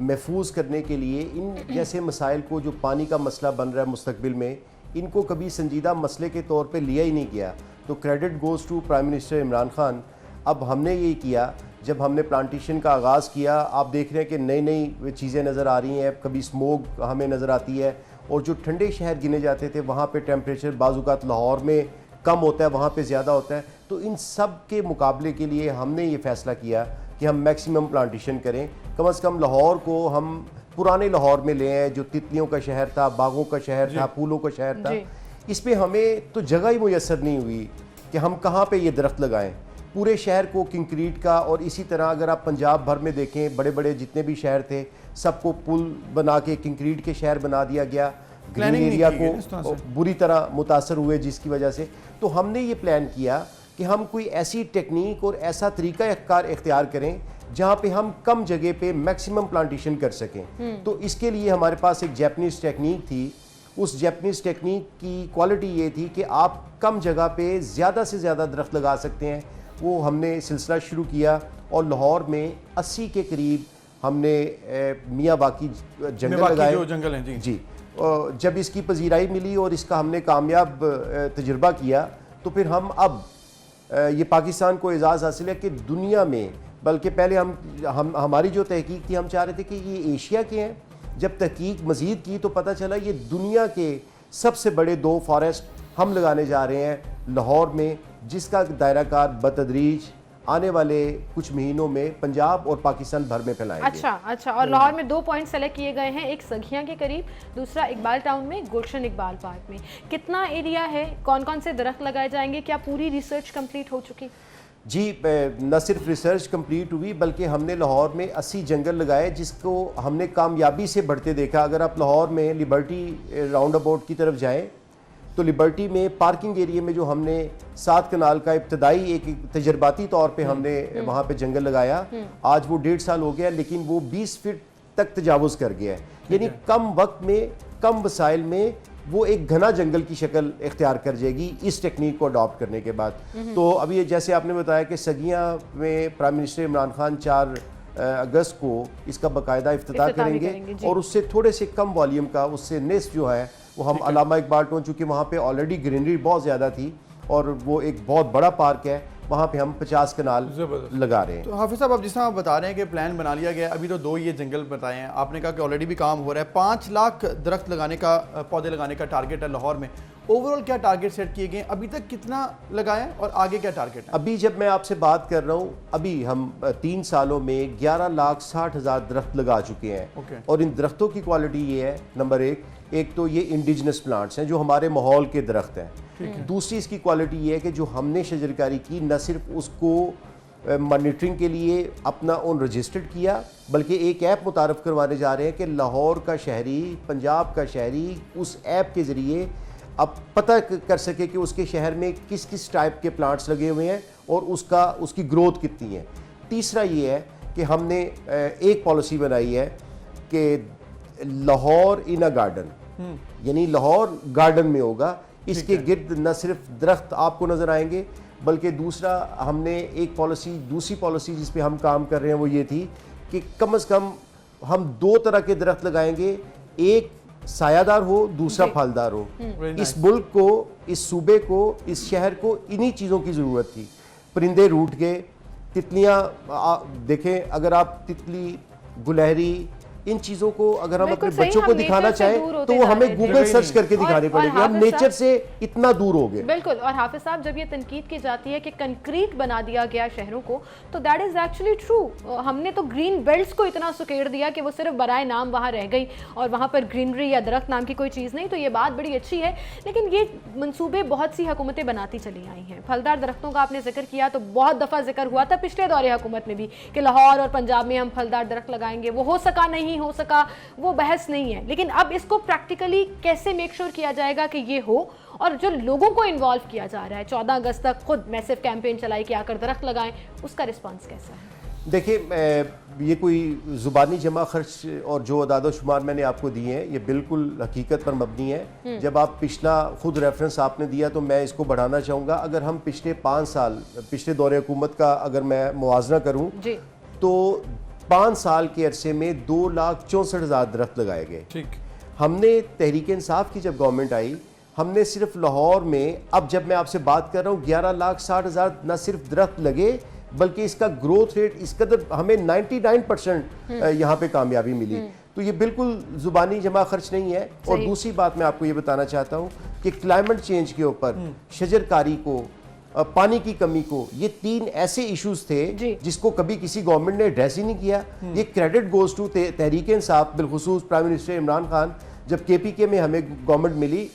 K: महफूज करने के लिए इन जैसे मसाइल को, जो पानी का मसला बन रहा है मुस्तकबिल में, इनको कभी संजीदा मसले के तौर पे लिया ही नहीं गया। तो credit goes to prime minister Imran Khan. अब हमने ये किया, जब हमने प्लांटेशन का आगाज़ किया, आप देख रहे हैं कि नई नई चीज़ें नज़र आ रही हैं, कभी स्मोक हमें नज़र आती है, और जो ठंडे शहर गिने जाते थे वहाँ पे टेम्परेचर बाज़-औक़ात लाहौर में कम होता है, वहाँ पे ज़्यादा होता है। तो इन सब के मुकाबले के लिए हमने ये फ़ैसला किया कि हम मैक्सिमम प्लांटेशन करें। कम से कम लाहौर को हम पुराने लाहौर में ले आए, जो तितलियों का शहर था, बागों का शहर था, फूलों का शहर था। इस पर हमें तो जगह ही मुयसर नहीं हुई कि हम कहाँ पे ये दरख्त लगाएं। पूरे शहर को कंक्रीट का, और इसी तरह अगर आप पंजाब भर में देखें, बड़े बड़े जितने भी शहर थे सबको पुल बना के कंक्रीट के शहर बना दिया गया। ग्रीन एरिया को बुरी तरह मुतासर हुए, जिसकी वजह से तो हमने ये प्लान किया कि हम कोई ऐसी टेक्निक और ऐसा तरीका इख्तियार करें जहाँ पे हम कम जगह पे मैक्सिमम प्लांटेशन कर सकें। तो इसके लिए हमारे पास एक जैपनीज़ टेक्निक थी। उस जैपनीज़ टेक्निक की क्वालिटी ये थी कि आप कम जगह पे ज़्यादा से ज़्यादा दरख्त लगा सकते हैं। वो हमने सिलसिला शुरू किया और लाहौर में 80 के करीब हमने मियावाकी जंगल लगाए,
B: जो जंगल हैं
K: जी। जब इसकी पजीराई मिली और इसका हमने कामयाब तजुर्बा किया, तो फिर हम अब ये पाकिस्तान को एजाज़ हासिल है कि दुनिया में, बल्कि पहले हमारी जो तहकीक थी, हम चाह रहे थे कि ये एशिया के हैं। जब तहकीक मज़ीद की तो पता चला ये दुनिया के सबसे बड़े 2 फॉरेस्ट हम लगाने जा रहे हैं लाहौर में, जिसका दायरा कार बतदरीज आने वाले कुछ महीनों में पंजाब और पाकिस्तान भर में फैलाएंगे।
A: अच्छा। और लाहौर में 2 पॉइंट सेलेक्ट किए गए हैं, एक सगिया के करीब, दूसरा इकबाल टाउन में, गुलशन इकबाल पार्क में। कितना एरिया है, कौन कौन से दरख्त लगाए जाएंगे, क्या पूरी रिसर्च कंप्लीट हो चुकी?
K: जी, न सिर्फ रिसर्च कंप्लीट हुई बल्कि हमने लाहौर में 80 जंगल लगाए, जिसको हमने कामयाबी से बढ़ते देखा। अगर आप लाहौर में लिबर्टी राउंड अबाउट की तरफ जाएं तो लिबर्टी में पार्किंग एरिया में जो हमने 7 कनाल का इब्तदाई एक तजर्बाती तौर पे हमने वहाँ पे जंगल लगाया, आज वो 1.5 साल हो गया, लेकिन वो 20 फीट तक तजावुज़ कर गया है। यानी कम वक्त में, कम वसाइल में वो एक घना जंगल की शक्ल इख्तियार कर जाएगी इस टेक्निक को अडॉप्ट करने के बाद। तो अभी जैसे आपने बताया कि सगिया में प्राइम मिनिस्टर इमरान खान 4 अगस्त को इसका बाकायदा इफ्तिताह करेंगे, और उससे थोड़े से कम वॉल्यूम का, उससे निस्फ जो है वो हम अलामा इकबाल टाउन, चूँकि वहाँ पे ऑलरेडी ग्रीनरी बहुत ज़्यादा थी और वो एक बहुत बड़ा पार्क है, वहाँ पे हम 50 कनाल लगा रहे हैं।
B: तो हाफिज़ साहब, अब जिस तरह आप बता रहे हैं कि प्लान बना लिया गया, अभी तो 2 ये जंगल बताए हैं, आपने कहा कि ऑलरेडी भी काम हो रहा है। 5 लाख दरख्त लगाने का, पौधे लगाने का टारगेट है लाहौर में। ओवरऑल क्या टारगेट सेट किए गए, अभी तक कितना लगाया है और आगे क्या टारगेट है?
K: अभी जब मैं आपसे बात कर रहा हूँ, अभी हम 3 सालों में 11,60,000 दरख्त लगा चुके हैं। और इन दरख्तों की क्वालिटी ये है, नंबर एक तो ये इंडिजिनस प्लांट्स हैं जो हमारे माहौल के दरख्त हैं। दूसरी इसकी क्वालिटी ये है कि जो हमने शजरकारी की, न सिर्फ उसको मॉनिटरिंग के लिए अपना ओन रजिस्टर्ड किया, बल्कि एक ऐप मुतारफ़ करवाने जा रहे हैं कि लाहौर का शहरी, पंजाब का शहरी उस ऐप के ज़रिए अब पता कर सके कि उसके शहर में किस किस टाइप के प्लांट्स लगे हुए हैं और उसकी ग्रोथ कितनी है। तीसरा ये है कि हमने एक पॉलिसी बनाई है कि लाहौर इन अ गार्डन, यानी लाहौर गार्डन में होगा। इसके गिर्द न सिर्फ दरख्त आपको नज़र आएंगे, बल्कि दूसरा हमने दूसरी पॉलिसी जिस पे हम काम कर रहे हैं वो ये थी कि कम से कम हम 2 तरह के दरख्त लगाएंगे। एक सायादार हो, दूसरा फलदार हो। इस मुल्क को, इस सूबे को, इस शहर को इन्हीं चीज़ों की ज़रूरत थी। परिंदे रूठ गए, तितलियाँ देखें, अगर आप तितली, गुलहरी, इन चीज़ों को अगर हम अपने बच्चों को दिखाना चाहें तो वो हमें गूगल सर्च करके दिखानी पड़ेगी। हम नेचर से इतना दूर हो गए।
A: बिल्कुल। और हाफिज साहब, जब ये तनकीद की जाती है कि कंक्रीट बना दिया गया शहरों को, तो दैट इज़ एक्चुअली ट्रू। हमने तो ग्रीन बेल्ट्स को इतना सुकेड़ दिया कि वो सिर्फ बराए नाम वहाँ रह गई और वहाँ पर ग्रीनरी या दरख्त नाम की कोई चीज़ नहीं। तो ये बात बड़ी अच्छी है, लेकिन ये मंसूबे बहुत सी हुकूमतें बनाती चली आई हैं। फलदार दरख्तों का आपने जिक्र किया, तो बहुत दफ़ा जिक्र हुआ था पिछले दौरे हुकूमत में भी कि लाहौर और पंजाब में हम फलदार दरख्त लगाएंगे। वो हो सका, नहीं हो सका, वो बहस नहीं है। लेकिन अब इसको प्रैक्टिकली कैसे मेक श्योर किया जाएगा कि ये हो, और जो लोगों को इन्वॉल्व किया जा रहा है, 14 अगस्त तक खुद मैसिव कैंपेन चलाई कि आकर दरख्त लगाएं, उसका रिस्पांस कैसा है?
K: देखिए, ये कोई ज़ुबानी जमा खर्च और जो अदाद शुमार मैंने आपको दिए हैं, ये बिल्कुल हकीकत पर मबनी है। जब आप पिछला खुद रेफरेंस आपने दिया, तो मैं इसको बढ़ाना चाहूँगा। अगर हम पिछले 5 साल पिछले दौरे हुकूमत का अगर मैं मुआवजा करूँ तो 5 साल के अरसे में 2,64,000 दरख्त लगाए गए। ठीक। हमने तहरीक इंसाफ की जब गवर्नमेंट आई, हमने सिर्फ लाहौर में, अब जब मैं आपसे बात कर रहा हूँ, 11,60,000 न सिर्फ दरख्त लगे, बल्कि इसका ग्रोथ रेट इस कदर, हमें 99% यहाँ पे कामयाबी मिली। तो ये बिल्कुल ज़ुबानी जमा खर्च नहीं है। और दूसरी बात मैं आपको ये बताना चाहता हूँ कि क्लाइमेट चेंज के ऊपर, शजरकारी को, पानी की कमी को, ये 3 ऐसे इश्यूज थे जिसको कभी किसी गवर्नमेंट ने एड्रेस ही नहीं किया। ये credit goes to Tehreek Insaf, बिलखुसूस प्राइम मिनिस्टर इमरान खान। जब KPK में हमें गवर्नमेंट मिली,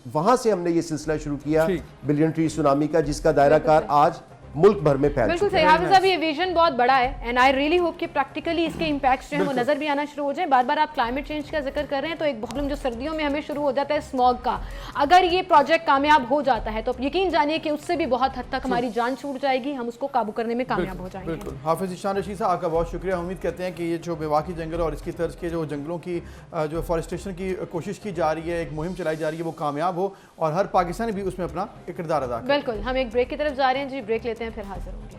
K: वहां से हमने ये सिलसिला शुरू किया बिलियन ट्री सुनामी का, जिसका दायरा कार आज मुल्क भर में फैल
A: बिल्कुल सही। हाफिज साहब, ये विजन बहुत बड़ा है एंड आई रियली होप कि प्रैक्टिकली इसके इम्पैक्ट्स जो है वो नजर भी आना शुरू हो जाए। बार बार आप क्लाइमेट चेंज का जिक्र कर रहे हैं, तो एक प्रॉब्लम जो सर्दियों में हमें शुरू हो जाता है स्मॉग का, अगर ये प्रोजेक्ट कामयाब हो जाता है तो यकीन जानिए कि उससे भी बहुत हद तक हमारी जान छूट जाएगी, हम उसको काबू करने में कामयाब हो जाएंगे।
B: बिल्कुल। हाफिज ईशान रशीद साहब, आपका बहुत शुक्रिया। उम्मीद करते हैं कि ये जो मेवाकी जंगल और इसकी तर्ज के जो जंगलों की जो फॉरेस्टेशन की कोशिश की जा रही है, एक मुहिम चलाई जा रही है, वो कामयाब हो और हर पाकिस्तानी भी उसमें अपना एक किरदार अदा करे।
A: बिल्कुल। हम एक ब्रेक की तरफ जा रहे हैं जी, ब्रेक लेते हैं, फिर हाजिर होंगे।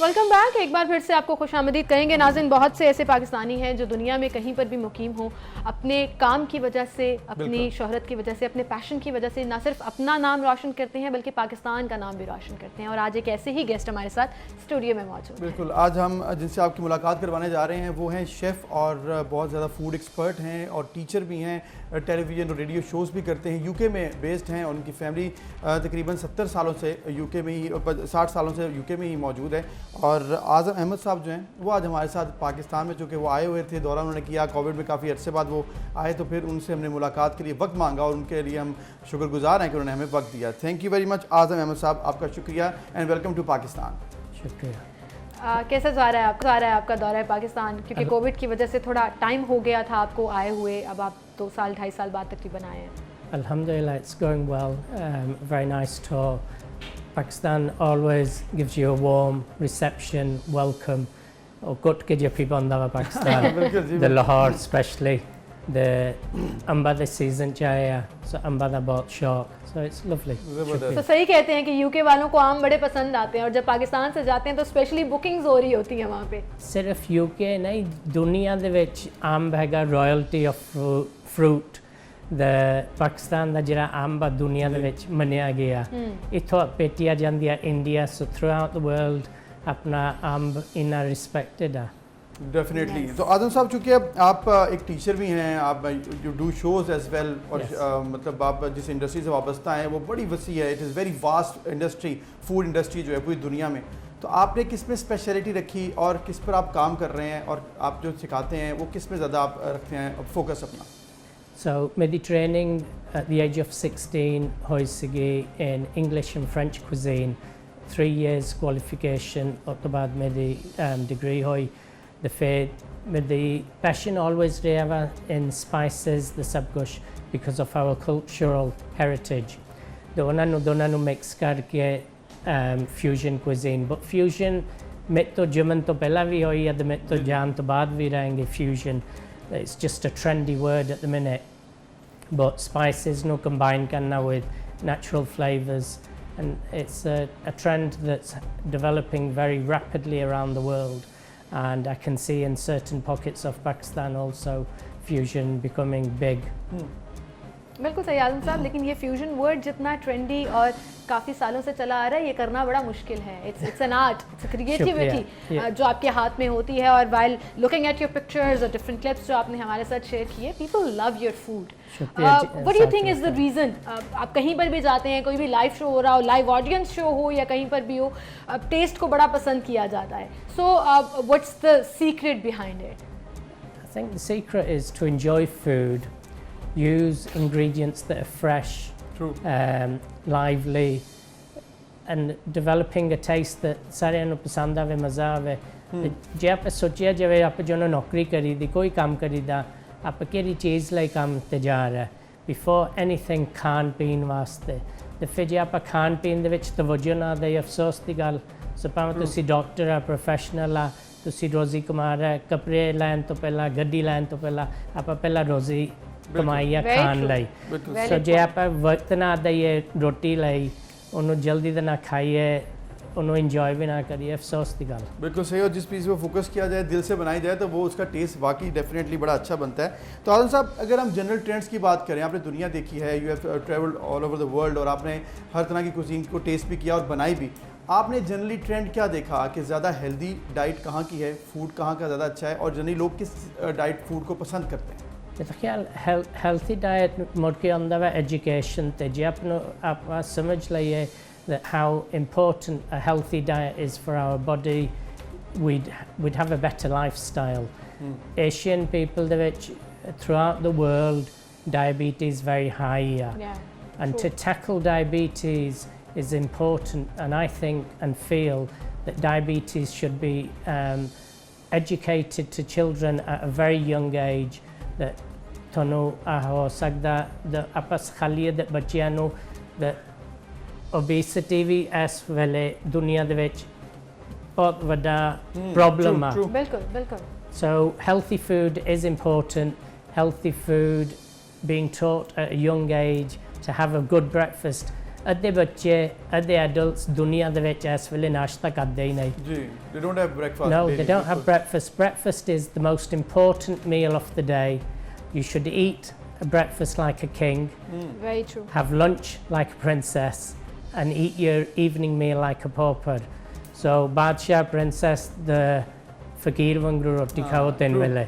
A: Welcome back. एक बार फिर से आपको खुशामदीद कहेंगे। नाज़रीन, बहुत से ऐसे पाकिस्तानी हैं जो दुनिया में कहीं पर भी मुकीम हो, अपने काम की वजह से, अपनी शोहरत की वजह से, अपने पैशन की वजह से ना सिर्फ अपना नाम रोशन करते हैं बल्कि पाकिस्तान का नाम भी रोशन करते हैं। और आज एक ऐसे ही गेस्ट हमारे साथ स्टूडियो में मौजूद हैं।
B: बिल्कुल। आज हम जिनसे आपकी मुलाकात करवाने जा रहे हैं वो हैं शेफ़ और बहुत ज़्यादा फूड एक्सपर्ट हैं और टीचर भी हैं, टेलीविज़न और रेडियो शोज़ भी करते हैं, यूके में बेस्ड हैं और उनकी फैमिली तकरीबन 70 सालों से यूके में ही, 60 सालों से यूके में ही मौजूद है। और आज़म अहमद साहब जो हैं वो आज हमारे साथ पाकिस्तान में, चूँकि वो आए हुए थे, दौरा उन्होंने किया कोविड में, काफ़ी अरसे बाद वो आए, तो फिर उनसे हमने मुलाकात के लिए वक्त मांगा और उनके लिए हम शुक्रगुजार हैं कि उन्होंने हमें वक्त दिया। थैंक यू वेरी मच आज़म अहमद साहब, आपका शुक्रिया एंड वेलकम टू पाकिस्तान।
A: शुक्रिया। कैसा जा रहा है आपका दौरा है पाकिस्तान? क्योंकि कोविड की वजह से थोड़ा टाइम हो गया था आपको आए हुए, अब आप 2 साल 2.5 साल बाद तकरीबन आए हैं।
L: Alhamdulillah, it's going well. Very nice tour. Pakistan always gives you a warm reception, welcome. और गुट के जो बंदा Pakistan, the Lahore especially, the Amba the season चाहे, so अंबा दा बहुत शौक, so it's lovely.
A: तो सही कहते हैं कि यूके वालों को आम बड़े पसंद आते हैं और जब पाकिस्तान से जाते हैं तो स्पेशली बुकिंग्स हो रही होती हैं वहाँ पे।
L: सिर्फ यूके नहीं, दुनिया ਦੇ ਵਿੱਚ आम हैगा रॉयल्टी ऑफ फ्रूट। पाकिस्तान ਦਾ ਜਿਹੜਾ ਅੰਬ ਦੁਨੀਆ ਦੇ ਵਿੱਚ ਮੰਨਿਆ ਗਿਆ, ਇੱਥੋਂ ਭੇਜਿਆ ਜਾਂਦੀ ਹੈ India, so throughout the world अपना अंब इतना रिस्पेक्टेड है।
B: डेफिनेटली। तो आज़म साहब, चूँकि आप एक टीचर भी हैं, आप you do shows as well, और मतलब आप जिस इंडस्ट्री से वाबस्ता हैं वो बड़ी वसी है, it is very vast industry, food industry जो है पूरी दुनिया में। तो आपने किस में स्पेशलिटी रखी और किस पर आप काम कर रहे हैं और आप जो सिखाते हैं वो किस में ज़्यादा आप रखते हैं फोकस अपना?
L: So मेरी training at the age of 16 हुई सीगी in English and French cuisine, 3 years qualification, और तो बाद मेरी degree हुई। The faith, मेरी passion always रहा in spices, the सब कुछ, because of our cultural heritage। दोनों नु mix करके fusion cuisine, but fusion में तो जमन तो पहला भी हुई है, में तो जान तो बाद भी रहेंगे fusion। It's just a trendy word at the minute, but spices no combine करना with natural flavors, and it's a trend that's developing very rapidly around the world, and I can see in certain pockets of Pakistan also fusion becoming big.
A: बिल्कुल सही आजम साहब, लेकिन ये fusion word जितना trendy और काफ़ी सालों से चला आ रहा है, ये करना बड़ा मुश्किल है. It's an art, it's creativity जो आपके हाथ में होती है. और while looking at your pictures और डिफरेंट क्लिप्स जो आपने हमारे साथ शेयर किए, people love your food. What do you think is the reason? आप कहीं पर भी जाते हैं, कोई भी लाइव शो हो रहा हो, लाइव ऑडियंस शो हो या कहीं पर भी हो, टेस्ट को बड़ा पसंद किया जाता है. So what's the secret behind it?
L: I think the secret is to enjoy food, use ingredients that are fresh, lively, and developing a taste that सारे ਨੂੰ ਪਸੰਦ ਆਵੇ, ਮਜ਼ਾ ਆਵੇ. ਜੇ ਆਪਾਂ ਸੋਚਿਆ ਜਾਵੇ ਆਪਾਂ ਜਦੋਂ ਨੌਕਰੀ ਕਰੀਦੀ, ਕੋਈ ਕੰਮ ਕਰੀਦਾ, ਆਪਾਂ ਕਿਹੜੀ ਚੀਜ਼ ਲਈ ਕੰਮ ਤੇ ਜਾ ਰਿਹਾ, ਬਿਫੋਰ ਐਨੀਥਿੰਗ ਖਾਣ ਪੀਣ ਵਾਸਤੇ, ਤੇ ਫਿਰ ਜੇ ਆਪਾਂ ਖਾਣ ਪੀਣ ਦੇ ਵਿੱਚ ਤਵੱਜੋ ਨਾ ਦੇਈਏ, ਅਫਸੋਸ ਦੀ ਗੱਲ. ਸੋ ਭਾਵੇਂ ਤੁਸੀਂ ਡਾਕਟਰ ਆ, ਪ੍ਰੋਫੈਸ਼ਨਲ ਆ, ਤੁਸੀਂ ਰੋਜ਼ੀ ਕਮਾ ਰਹੇ, ਕੱਪੜੇ ਲੈਣ ਤੋਂ ਪਹਿਲਾਂ, ਗੱਡੀ ਲੈਣ ਤੋਂ ਪਹਿਲਾਂ ਆਪਾਂ ਪਹਿਲਾਂ ਰੋਜ਼ੀ ਕਮਾਈ ਆ ਖਾਣ ਲਈ. ਸੋ ਜੇ ਆਪਾਂ ਵਕਤ ਨਾ ਦਈਏ ਰੋਟੀ ਲਈ, ਉਹਨੂੰ ਜਲਦੀ ਦੇ ਨਾਲ ਖਾਈਏ, उन्होंने इंजॉय भी ना करिए, अफसोस की गल.
B: बिल्कुल सही. और जिस चीज़ पे फोकस किया जाए, दिल से बनाई जाए, तो वो उसका टेस्ट वाकई डेफिनेटली बड़ा अच्छा बनता है. तो आजम साहब, अगर हम जनरल ट्रेंड्स की बात करें, आपने दुनिया देखी है, you have travelled all over the world, और आपने हर तरह की कुजीन को टेस्ट भी किया और बनाई भी. आपने जनरली ट्रेंड क्या देखा कि ज़्यादा हेल्दी डाइट कहाँ की है, फूड कहाँ का ज़्यादा अच्छा है, और जनरली लोग किस डाइट फूड को पसंद करते हैं?
L: मेरा ख्याल हेल्थी डाइट मुड़ के आंदा वा एजुकेशन ते. जे आप समझ लइए that how important a healthy diet is for our body, we'd have a better lifestyle. Asian people throughout the world, diabetes very high, and to tackle diabetes is important, and I think and feel that diabetes should be educated to children at a very young age, that tonu ho sakda the apas khaliya de bachchiyan nu that obesity भी इस वेले दुनिया दे विच बहुत वड्डा problem है.
A: बिल्कुल बिल्कुल.
L: So healthy food is important. Healthy food, being taught at a young age to have a good breakfast. अद्धे बच्चे, अद्धे adults दुनिया दे विच इस वेले नाश्ता करदे ही नहीं.
B: जी, they don't have breakfast.
L: No, they don't have breakfast. Breakfast is the most important meal of the day. You should eat a breakfast like a king.
A: Very true.
L: Have lunch like a princess, and eat your evening meal like a pauper. So Badshah princess the fakir wangru roti khao 3 wele.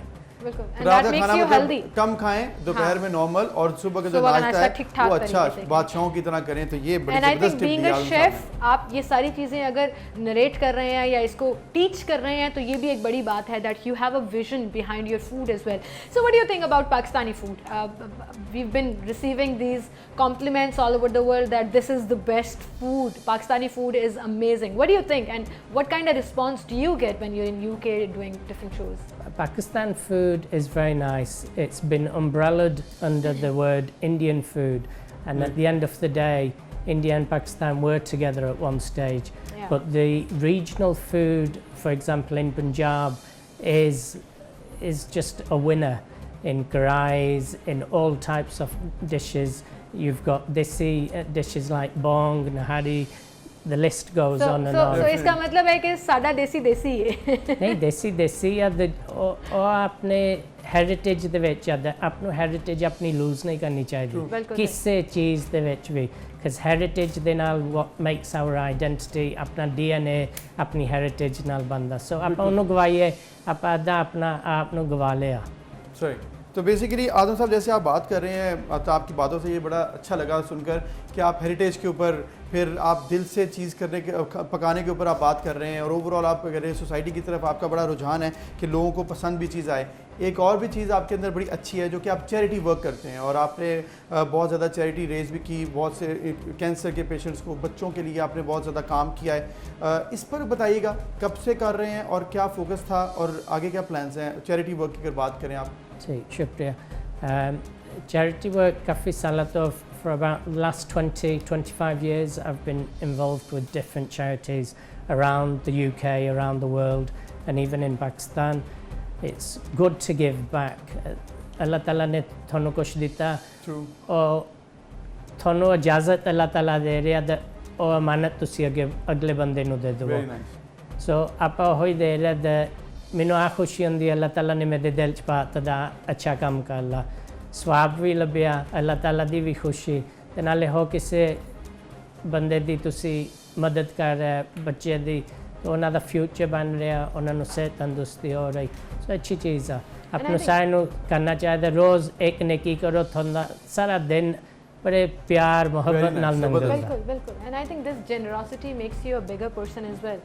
A: And that makes you healthy.
B: कम खाएं, दोपहर में normal, और सुबह का जो नाश्ता है वो अच्छा बादशाहों की तरह करें. तो ये बड़ी
A: जबरदस्त टिप दी है शेफ. आप ये सारी चीज़ें अगर नरेट कर रहे हैं या इसको टीच कर रहे हैं, तो ये भी एक बड़ी बात है that you have a vision behind your food as well. So what do you think about Pakistani food? We've been receiving these compliments all over the world that this is the best food. Pakistani food is amazing. What do you think, and what kind of response do you get when you're in UK doing different shows?
L: Pakistan food is very nice. It's been umbrellaed under the word Indian food, and at the end of the day, India and Pakistan were together at one stage. But the regional food, for example in Punjab, is just a winner in karais, in all types of dishes. You've got desi dishes like bong, nahari. The list goes on and on.
A: So इसका मतलब है कि सादा देसी देसी है.
L: नहीं, देसी या अपने हेरिटेज दे विच या अपनो हेरिटेज अपनी लूज नहीं करनी चाहिए किसी चीज़ दे विच भी, because heritage दे नाल what makes our identity, अपना DNA अपनी heritage नाल बनदा. So आप उन्हों गवाइए, आप आधा अपना आपनो गवा लिया.
B: Sorry. तो बेसिकली आदम साहब, जैसे आप बात कर रहे हैं, तो आपकी बातों से ये बड़ा अच्छा लगा सुनकर कि आप हेरिटेज के ऊपर, फिर आप दिल से चीज़ करने के पकाने के ऊपर आप बात कर रहे हैं, और ओवरऑल आप कह रहे हैं सोसाइटी की तरफ आपका बड़ा रुझान है कि लोगों को पसंद भी चीज़ आए. एक और भी चीज़ आपके अंदर बड़ी अच्छी है, जो कि आप चैरिटी वर्क करते हैं, और आपने बहुत ज़्यादा चैरिटी रेज भी की, बहुत से कैंसर के पेशेंट्स को, बच्चों के लिए आपने बहुत ज़्यादा काम किया है. इस पर बताइएगा, कब से कर रहे हैं और क्या फोकस था, और आगे क्या प्लान्स हैं चैरिटी वर्क की अगर बात करें आप?
L: जी, शुक्रिया. Charity work काफ़ी साल तो for about the last 20-25 years I've been involved with different charities around the UK, around the world, and even in Pakistan. It's good to give back. Allah Ta'ala ने थोनो कुछ दिता, और ਤੁਹਾਨੂੰ ਇਜਾਜ਼ਤ ਅੱਲਾਹ ਤਾਲਾ ਦੇ ਰਿਹਾ ਤੇ ਉਹ ਅਮਾਨਤ ਤੁਸੀਂ ਅਗਲੇ ਬੰਦੇ ਨੂੰ ਦੇ ਦਿਓ ਸੋ ਆਪਾਂ ਉਹੀ ਦੇ ਰਹੇ ਤੇ ਮੈਨੂੰ ਆ ਖੁਸ਼ੀ ਹੁੰਦੀ ਅੱਲਾਹ ਤਾਲਾ ਨੇ ਮੇਰੇ ਦਿਲ 'ਚ ਪਾਤਾ ਦਾ ਅੱਛਾ ਕੰਮ ਕਰ ਲਾ ਸਵਾਬ ਵੀ ਲੱਭਿਆ ਅੱਲਾਹ ਤਾਲਾ ਦੀ ਵੀ ਖੁਸ਼ੀ ਤੇ ਨਾਲੇ ਹੋ ਕਿਸੇ ਬੰਦੇ ਦੀ ਤੁਸੀਂ ਮਦਦ ਕਰ ਰਹੇ ਬੱਚੇ ਦੀ ਉਹਨਾਂ ਦਾ ਫਿਊਚਰ ਬਣ ਰਿਹਾ ਉਹਨਾਂ ਨੂੰ ਸਿਹਤ ਤੰਦਰੁਸਤੀ ਹੋ ਰਹੀ ਸੋ ਅੱਛੀ ਚੀਜ਼ ਆ अपने सारे नु करना चाहिए रोज़ एक नेकी करो थोड़ा सारा दिन बड़े प्यार मोहब्बत नाल मंगल
A: बिल्कुल बिल्कुल and I think this generosity makes you a bigger person as well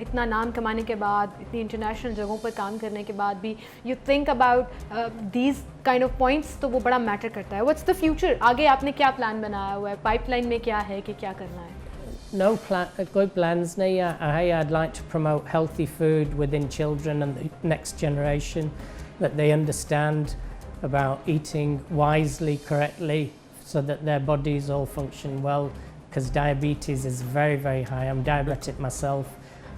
A: इतना नाम कमाने के बाद इतनी इंटरनेशनल जगहों पर काम करने के बाद भी you think about these kind of points तो वो बड़ा मैटर करता है व्हाट्स द फ्यूचर आगे आपने क्या प्लान बनाया हुआ है पाइपलाइन में क्या है कि क्या करना है
L: No plan, कोई plans नहीं है I'd like to promote healthy food within children and the next generation that they understand about eating wisely, correctly, so that their bodies all function well, because diabetes is very, very high. I'm diabetic myself,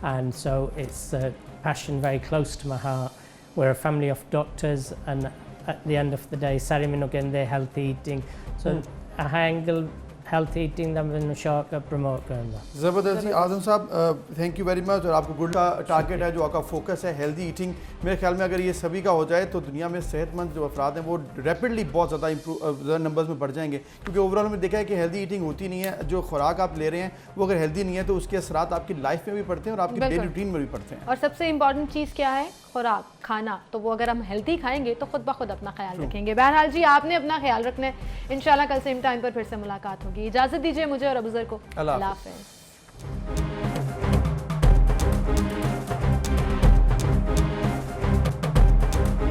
L: and so it's a passion very close to my heart. We're a family of doctors, and at the end of the day, sari minu kende healthy eating. So a angle health eating का मैंने शौक है promote करना
B: ज़बरदस्त जी आज़म साहब thank you very much और आपको good का टारगेट है जो आपका फोकस है हेल्दी ईटिंग मेरे ख्याल में अगर ये सभी का हो जाए तो दुनिया में सेहतमंद जो अफराद हैं वो रैपिडली बहुत ज़्यादा ज़्यादा नंबर्स में बढ़ जाएंगे क्योंकि ओवरऑल हमने देखा है कि हेल्दी ईटिंग होती नहीं है जो खुराक आप ले रहे हैं वो अगर हेल्दी नहीं है तो उसके असरात आपकी लाइफ में भी पड़ते हैं और आपकी डेली रूटीन में भी पड़ते हैं
A: और सबसे इंपॉर्टेंट चीज़ क्या है खुराक खाना तो वो अगर हम हेल्दी खाएंगे तो खुद ब खुद अपना ख्याल रखेंगे बहरहाल जी आपने अपना ख्याल रखना है इंशाल्लाह कल सेम टाइम पर फिर से मुलाकात होगी इजाज़त दीजिए मुझे और अबूज़र को अल्लाह हाफ़िज़।